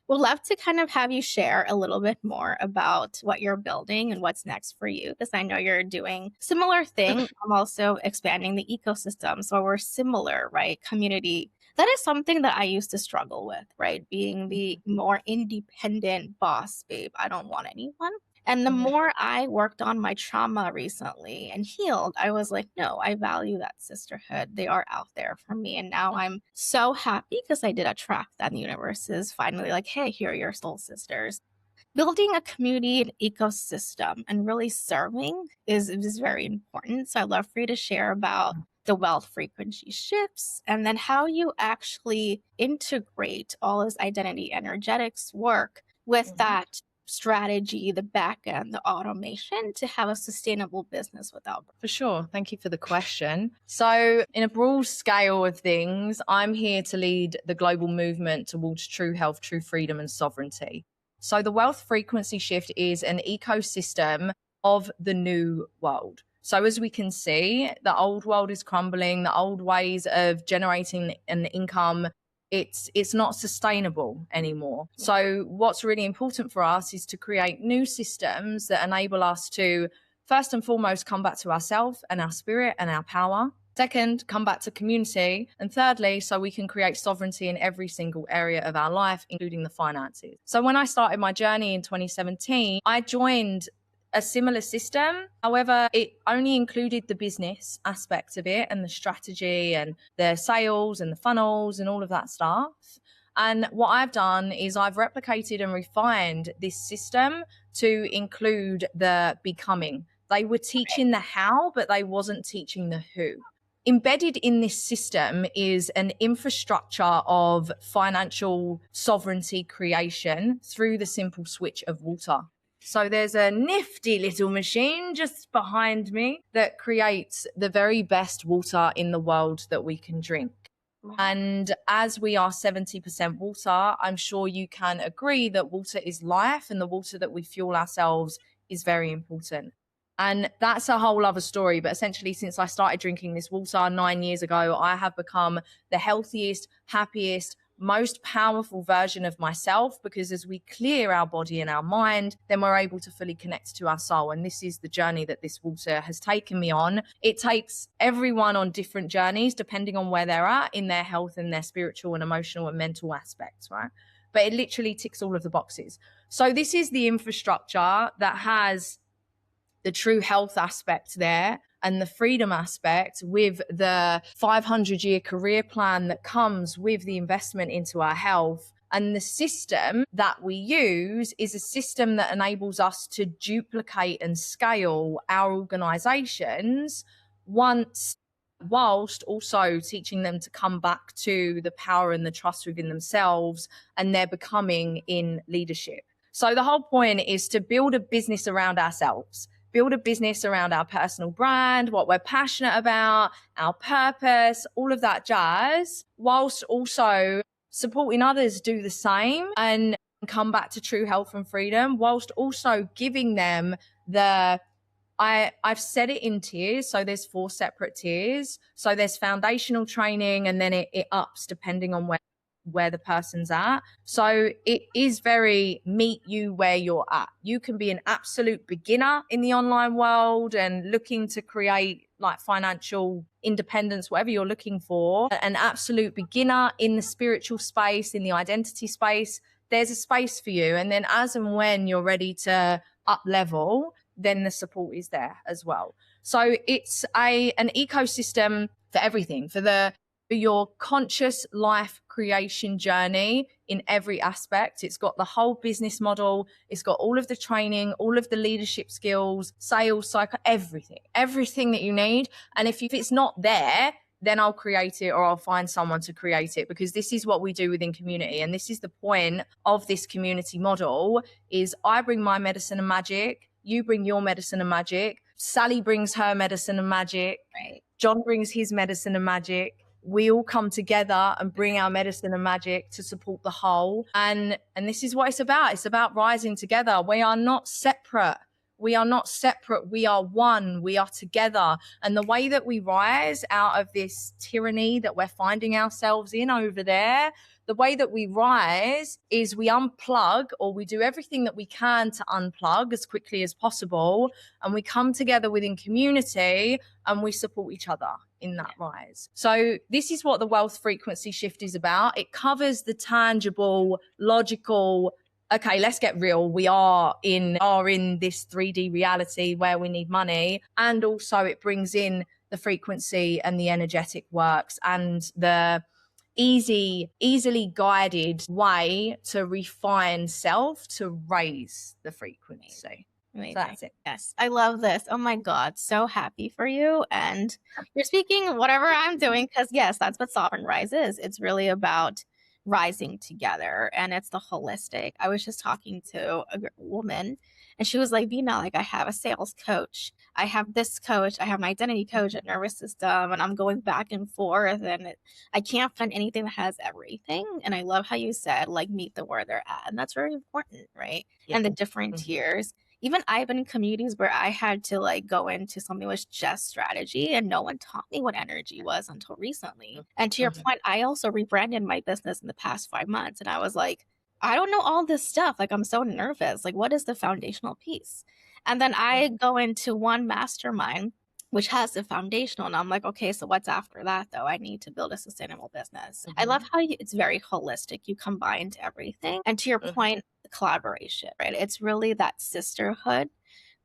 would love to kind of have you share a little bit more about what you're building and what's next for you, because I know you're doing similar thing. I'm also expanding the ecosystem. So we're similar, right? Community. That is something that I used to struggle with, right? Being the more independent boss babe. I don't want anyone. And the more I worked on my trauma recently and healed, I was like, no, I value that sisterhood. They are out there for me. And now I'm so happy because I did attract that. The universe is finally like, hey, here are your soul sisters. Building a community and ecosystem and really serving is very important. So I'd love for you to share about the wealth frequency shifts and then how you actually integrate all this identity energetics work with that strategy, the back end, the automation to have a sustainable business without. For sure. Thank you for the question. So, in a broad scale of things, I'm here to lead the global movement towards true health, true freedom, and sovereignty. So, the wealth frequency shift is an ecosystem of the new world. So, as we can see, the old world is crumbling, the old ways of generating an income, it's not sustainable anymore. So what's really important for us is to create new systems that enable us to first and foremost come back to ourselves and our spirit and our power. Second, come back to community. And thirdly, so we can create sovereignty in every single area of our life, including the finances. So when I started my journey in 2017, I joined a similar system. However, it only included the business aspect of it and the strategy and the sales and the funnels and all of that stuff. And what I've done is I've replicated and refined this system to include the becoming. They were teaching the how, but they wasn't teaching the who. Embedded in this system is an infrastructure of financial sovereignty creation through the simple switch of water. So there's a nifty little machine just behind me that creates the very best water in the world that we can drink. And as we are 70% water, I'm sure you can agree that water is life and the water that we fuel ourselves is very important. And that's a whole other story. But essentially, since I started drinking this water 9 years ago, I have become the healthiest, happiest, most powerful version of myself, because as we clear our body and our mind, then we're able to fully connect to our soul. And this is the journey that this water has taken me on. It takes everyone on different journeys, depending on where they're at in their health and their spiritual and emotional and mental aspects, right? But it literally ticks all of the boxes. So this is the infrastructure that has the true health aspect there and the freedom aspect, with the 500-year career plan that comes with the investment into our health. And the system that we use is a system that enables us to duplicate and scale our organizations whilst also teaching them to come back to the power and the trust within themselves and their becoming in leadership. So the whole point is to build a business around ourselves. Build a business around our personal brand, what we're passionate about, our purpose, all of that jazz, whilst also supporting others do the same and come back to true health and freedom, whilst also giving them I've said it in tiers. So there's 4 separate tiers. So there's foundational training, and then it ups depending on where the person's at. So it is very meet you where you're at. You can be an absolute beginner in the online world and looking to create like financial independence, whatever you're looking for, an absolute beginner in the spiritual space, in the identity space, there's a space for you. And then as and when you're ready to up level, then the support is there as well. So it's an ecosystem for everything, for your conscious life creation journey in every aspect. It's got the whole business model. It's got all of the training, all of the leadership skills, sales, everything that you need. And if it's not there, then I'll create it, or I'll find someone to create it, because this is what we do within community. And this is the point of this community model, is I bring my medicine and magic, you bring your medicine and magic, Sally brings her medicine and magic, Right. John brings his medicine and magic. We all come together and bring our medicine and magic to support the whole. And this is what it's about. It's about rising together. We are not separate. We are not separate. We are one. We are together. And the way that we rise out of this tyranny that we're finding ourselves in over there, the way that we rise is we unplug, or we do everything that we can to unplug as quickly as possible. And we come together within community and we support each other in that rise. So this is what the wealth frequency shift is about. It covers the tangible, logical, okay, let's get real. We are in this 3D reality where we need money. And also it brings in the frequency and the energetic works and the easily guided way to refine self to raise the frequency. Amazing. So that's it. Yes, I love this. Oh my God, so happy for you. And you're speaking whatever I'm doing, because yes, that's what Sovereign Rise is. It's really about rising together, and it's the holistic. I was just talking to a woman, and she was like, Vina, like, I have a sales coach, I have this coach, I have an identity coach, a nervous system, and I'm going back and forth, and I can't find anything that has everything. And I love how you said, like, meet them where they're at. And that's very important, right? Yeah. And the different tiers. Even I've been in communities where I had to like go into something that was just strategy, and no one taught me what energy was until recently. And to your point, I also rebranded my business in the past 5 months, and I was like, I don't know all this stuff. Like, I'm so nervous. Like, what is the foundational piece? And then I go into one mastermind which has the foundational, and I'm like, okay, so what's after that though? I need to build a sustainable business. I love how it's very holistic. You combined everything. And to your point, the collaboration, right? It's really that sisterhood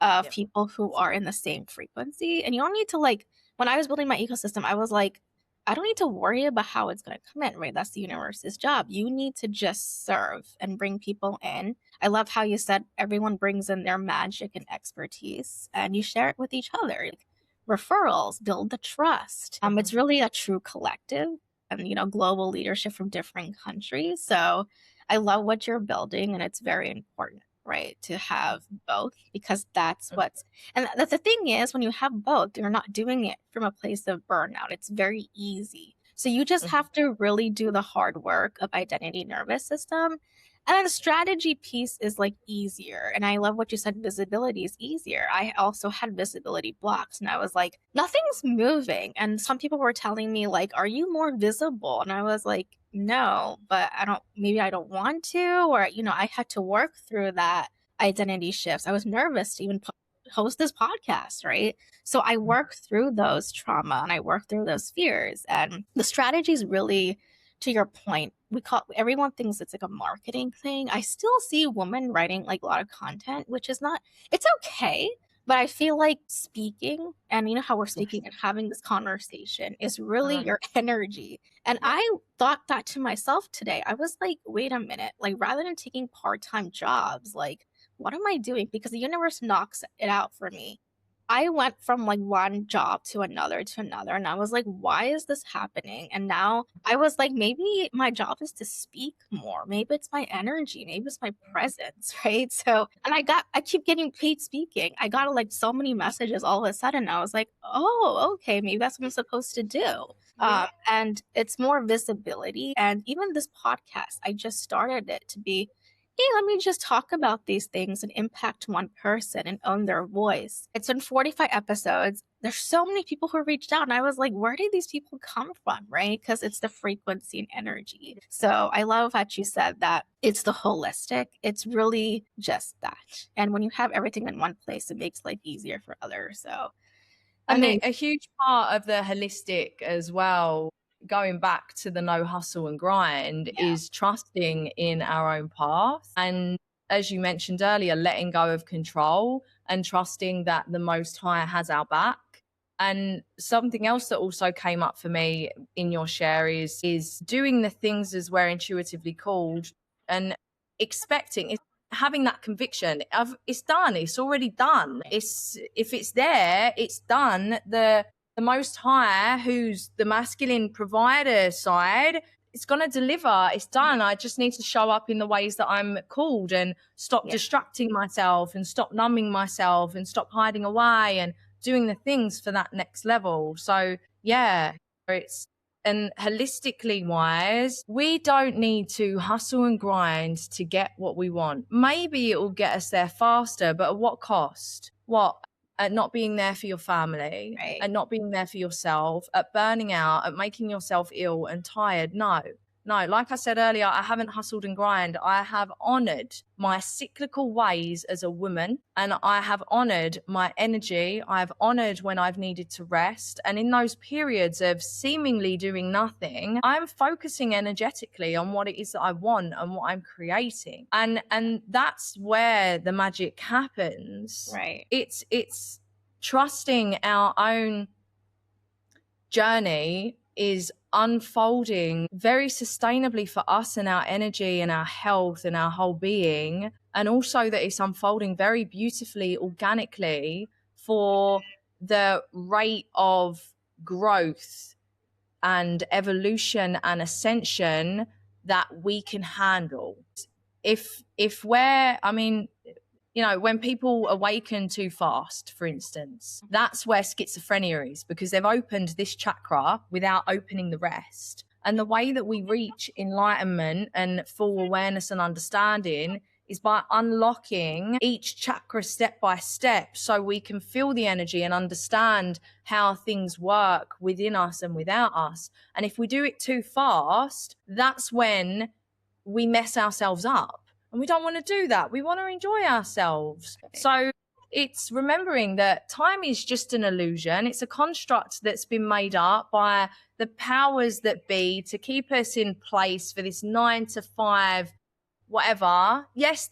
of people who are in the same frequency. And you don't need to, like, when I was building my ecosystem, I was like, I don't need to worry about how it's going to come in, right? That's the universe's job. You need to just serve and bring people in. I love how you said everyone brings in their magic and expertise, and you share it with each other. Like, referrals build the trust. It's really a true collective, and global leadership from different countries. So I love what you're building, and it's very important, right, to have both, because that's what's, and that's the thing is, when you have both, you're not doing it from a place of burnout. It's very easy. So you just have to really do the hard work of identity, nervous system. And then the strategy piece is like easier. And I love what you said, visibility is easier. I also had visibility blocks, and I was like, nothing's moving. And some people were telling me, like, are you more visible? And I was like, no, but maybe I don't want to, or, I had to work through that identity shifts. I was nervous to even host this podcast, right? So I worked through those trauma, and I worked through those fears. And the strategy is really, to your point, everyone thinks it's like a marketing thing. I still see women writing like a lot of content, which is not, it's okay. But I feel like speaking, and how we're speaking and having this conversation is really your energy. And I thought that to myself today. I was like, wait a minute, like, rather than taking part-time jobs, like, what am I doing? Because the universe knocks it out for me. I went from like one job to another, and I was like, why is this happening? And now I was like, maybe my job is to speak more. Maybe it's my energy. Maybe it's my presence, right? So, and I keep getting paid speaking. I got like so many messages all of a sudden. I was like, oh, okay, maybe that's what I'm supposed to do. And it's more visibility. And even this podcast, I just started it to be, hey, let me just talk about these things and impact one person and own their voice. It's been 45 episodes. There's so many people who reached out, and I was like, where did these people come from, right? Because it's the frequency and energy. So I love that you said that it's the holistic. It's really just that. And when you have everything in one place, it makes life easier for others. So And a huge part of the holistic as well, going back to the no hustle and grind, Yeah. is trusting in our own path. And as you mentioned earlier, letting go of control and trusting that the Most High has our back. And something else that also came up for me in your share is doing the things as we're intuitively called, and expecting, having that conviction of it's done, it's already done. It's, if it's there, it's done. The Most High, who's the masculine provider side, it's going to deliver. It's done. I just need to show up in the ways that I'm called, and stop distracting myself, and stop numbing myself, and stop hiding away, and doing the things for that next level. So yeah, it's, and holistically wise, we don't need to hustle and grind to get what we want. Maybe it will get us there faster, but at what cost? What? At not being there for your family, Right. at not being there for yourself, at burning out, at making yourself ill and tired. No, no, like I said earlier, I haven't hustled and grind. I have honored my cyclical ways as a woman, and I have honored my energy. I've honored when I've needed to rest. And in those periods of seemingly doing nothing, I'm focusing energetically on what it is that I want and what I'm creating. And that's where the magic happens. Right. It's trusting our own journey is unfolding very sustainably for us and our energy and our health and our whole being, and also that it's unfolding very beautifully, organically, for the rate of growth and evolution and ascension that we can handle. If we're, I mean, you know, when people awaken too fast, for instance, that's where schizophrenia is, because they've opened this chakra without opening the rest. And the way that we reach enlightenment and full awareness and understanding is by unlocking each chakra step by step, so we can feel the energy and understand how things work within us and without us. And if we do it too fast, that's when we mess ourselves up. And we don't want to do that. We want to enjoy ourselves. So it's remembering that time is just an illusion. It's a construct that's been made up by the powers that be to keep us in place for this 9 to 5, whatever. Yes,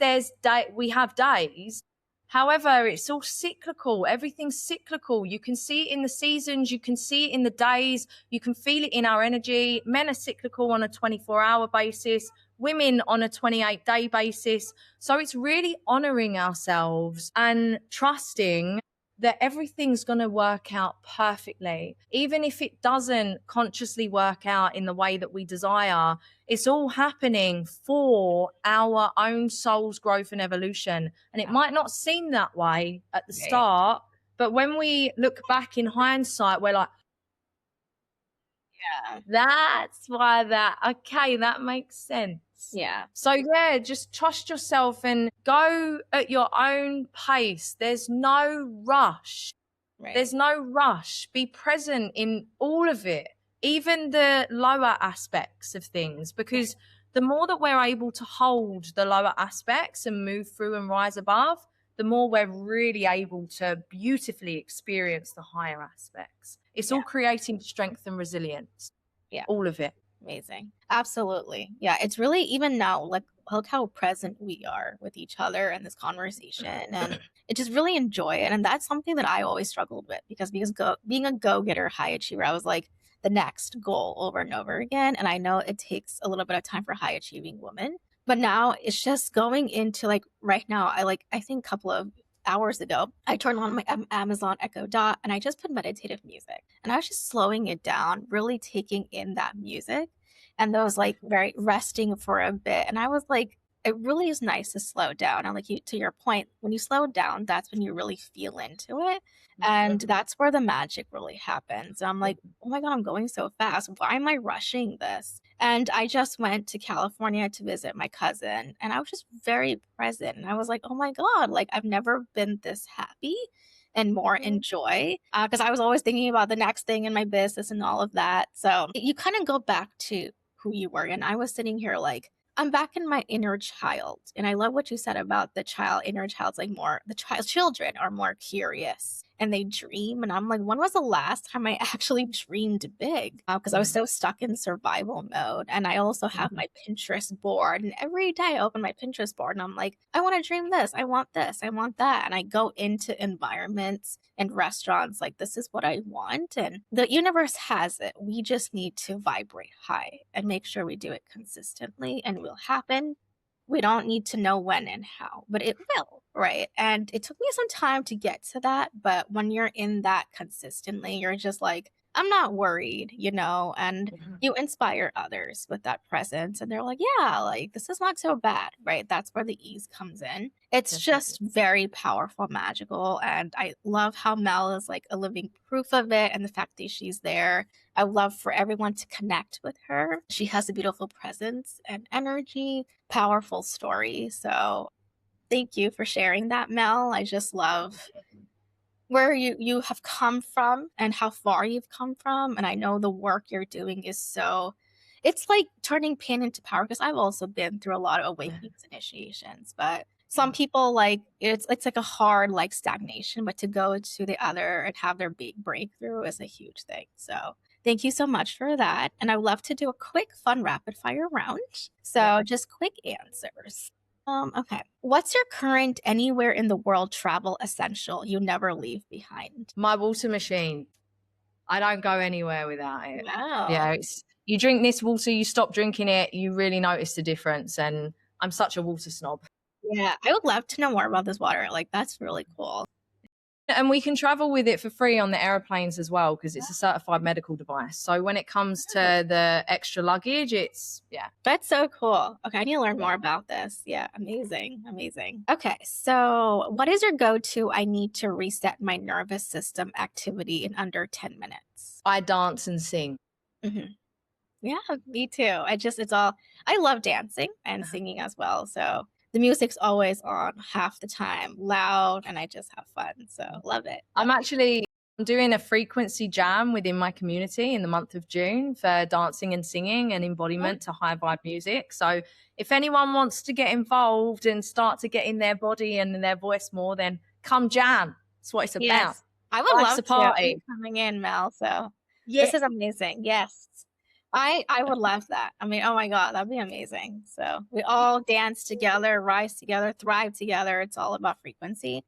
we have days. However, it's all cyclical. Everything's cyclical. You can see it in the seasons. You can see it in the days. You can feel it in our energy. Men are cyclical on a 24-hour basis, women on a 28-day basis. So it's really honoring ourselves and trusting that everything's going to work out perfectly. Even if it doesn't consciously work out in the way that we desire, it's all happening for our own soul's growth and evolution. And it might not seem that way at the start, but when we look back in hindsight, we're like, Yeah. that's why that makes sense. Yeah. So yeah, just trust yourself and go at your own pace. There's no rush. Right. There's no rush. Be present in all of it, even the lower aspects of things, because the more that we're able to hold the lower aspects and move through and rise above, the more we're really able to beautifully experience the higher aspects. It's all creating strength and resilience. Yeah. All of it. Amazing. Absolutely. Yeah. It's really, even now, like, look how present we are with each other in this conversation. And I just really enjoy it. And that's something that I always struggled with, because being a go-getter high achiever, I was like the next goal over and over again. And I know it takes a little bit of time for high achieving women, but now it's just going into, like, right now, I think a couple of hours ago, I turned on my Amazon Echo Dot and I just put meditative music, and I was just slowing it down, really taking in that music and those, like, very resting for a bit. And I was like, it really is nice to slow down. And like, to your point, when you slow down, that's when you really feel into it. And that's where the magic really happens. And I'm like, oh my God, I'm going so fast. Why am I rushing this? And I just went to California to visit my cousin, and I was just very present. And I was like, oh my God, like, I've never been this happy and more in joy, because I was always thinking about the next thing in my business and all of that. So you kind of go back to who you were. And I was sitting here like, I'm back in my inner child. And I love what you said about the inner child's like more, children are more curious and they dream. And I'm like, when was the last time I actually dreamed big? Because I was Mm. so stuck in survival mode. And I also have Mhm. my Pinterest board. And every day I open my Pinterest board and I'm like, I want to dream this. I want this. I want that. And I go into environments and restaurants like, this is what I want. And the universe has it. We just need to vibrate high and make sure we do it consistently, and it will happen. We don't need to know when and how, but it will, right? And it took me some time to get to that. But when you're in that consistently, you're just like, I'm not worried, and Mhm. you inspire others with that presence. And they're like, yeah, like this is not so bad, right? That's where the ease comes in. It's Definitely. just very powerful, magical. And I love how Mel is like a living proof of it, and the fact that she's there. I love for everyone to connect with her. She has a beautiful presence and energy, powerful story. So thank you for sharing that, Mel. I just love where you have come from and how far you've come from. And I know the work you're doing is so, it's like turning pain into power, because I've also been through a lot of awakenings initiations. But some people, like, it's like a hard like stagnation, but to go to the other and have their big breakthrough is a huge thing. So thank you so much for that. And I would love to do a quick fun rapid fire round. Yeah. So just quick answers. Okay. What's your current anywhere in the world travel essential you never leave behind? My water machine. I don't go anywhere without it. Wow. Yeah, it's you drink this water, you stop drinking it, you really notice the difference. And I'm such a water snob. Yeah, I would love to know more about this water. Like, that's really cool. And we can travel with it for free on the airplanes as well because it's a certified medical device. So when it comes to the extra luggage, it's yeah. That's so cool. Okay, I need to learn Yeah. more about this. Yeah, amazing. Amazing. Okay, so what is your go to I need to reset my nervous system activity in under 10 minutes? I dance and sing. Mhm. Yeah, me too. I love dancing and singing as well. So the music's always on half the time, loud, and I just have fun. So love it. I'm Love it. actually doing a frequency jam within my community in the month of June for dancing and singing and Oh, embodiment to high vibe music. So if anyone wants to get involved and start to get in their body and in their voice more, then come jam. That's what it's about. yes. I would Life's love a to. Are you party. coming in, Mel? So Yeah. this is amazing. Yes. I would love that. I mean, oh my God, that'd be amazing. So we all dance together, rise together, thrive together. It's all about frequency.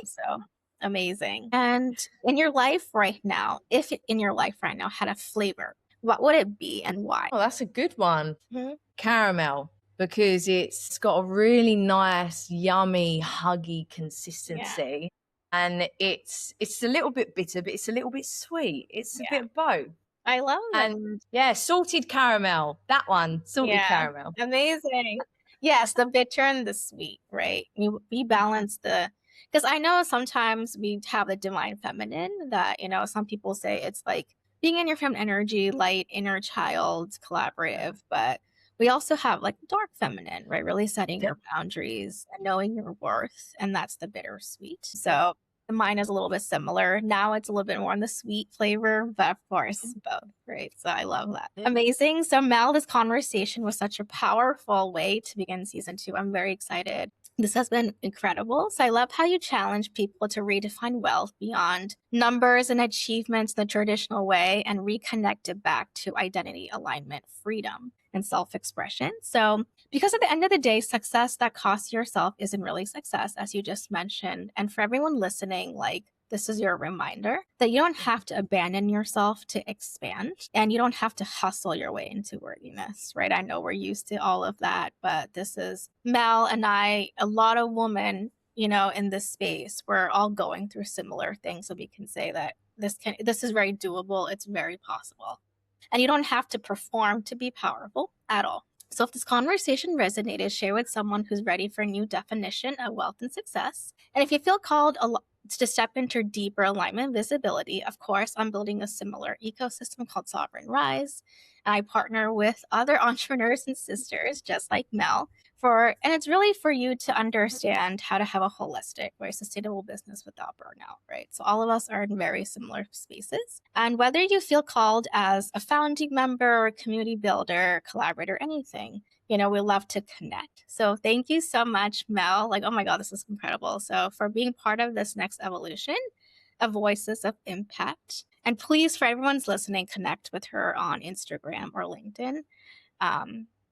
So amazing. And in your life right now, if in your life right now had a flavor, what would it be and why? Oh, that's a good one. Mhm. Caramel, because it's got a really nice, yummy, huggy Yeah. consistency. And it's a little bit bitter, but it's a little bit sweet. It's a Yeah. bit of both. I love it. And yeah, salted caramel. That one, salted Yeah. caramel. Amazing. Yes, the bitter and the sweet, right? We balance the, because I know sometimes we have the divine feminine that, some people say it's like being in your feminine energy, light, inner child, collaborative, but we also have like dark feminine, right? Really setting Yep. your boundaries and knowing your worth. And that's the bittersweet. Yep. So mine is a little bit similar. Now it's a little bit more on the sweet flavor, but of course, both, right? So I love that. Yep. Amazing. So, Mel, this conversation was such a powerful way to begin season 2. I'm very excited. This has been incredible. So, I love how you challenge people to redefine wealth beyond numbers and achievements the traditional way and reconnect it back to identity, alignment, freedom, and self expression. So, because at the end of the day, success that costs yourself isn't really success, as you just mentioned. And for everyone listening, like, this is your reminder that you don't have to abandon yourself to expand, and you don't have to hustle your way into worthiness, right? I know we're used to all of that, but this is Mel and I, a lot of women, in this space, we're all going through similar things. So we can say that this is very doable. It's very possible. And you don't have to perform to be powerful at all. So if this conversation resonated, share with someone who's ready for a new definition of wealth and success. And if you feel called to step into deeper alignment visibility, of course, I'm building a similar ecosystem called Sovereign Rise. And I partner with other entrepreneurs and sisters just like Mel and it's really for you to understand how to have a holistic, very sustainable business without burnout, right? So all of us are in very similar spaces. And whether you feel called as a founding member, community builder, collaborator, anything, we love to connect. So thank you so much, Mel. Like, oh my God, this is incredible. So for being part of this next evolution, of Voices of Impact. And please, for everyone's listening, connect with her on Instagram or LinkedIn.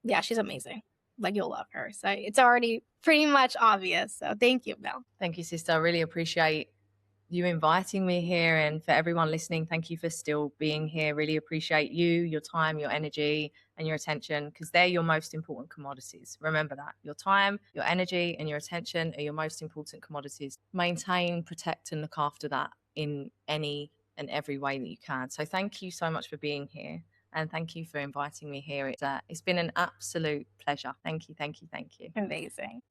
Yeah, she's amazing. Like, you'll love her. So it's already pretty much obvious. So thank you, Mel. Thank you, sister. I really appreciate you inviting me here, and for everyone listening, thank you for still being here. Really appreciate you, your time, your energy, and your attention, because they're your most important commodities. Remember that. Your time, your energy, and your attention are your most important commodities. Maintain, protect, and look after that in any and every way that you can. So thank you so much for being here, and thank you for inviting me here. It's been an absolute pleasure. Thank you, thank you, thank you. Amazing.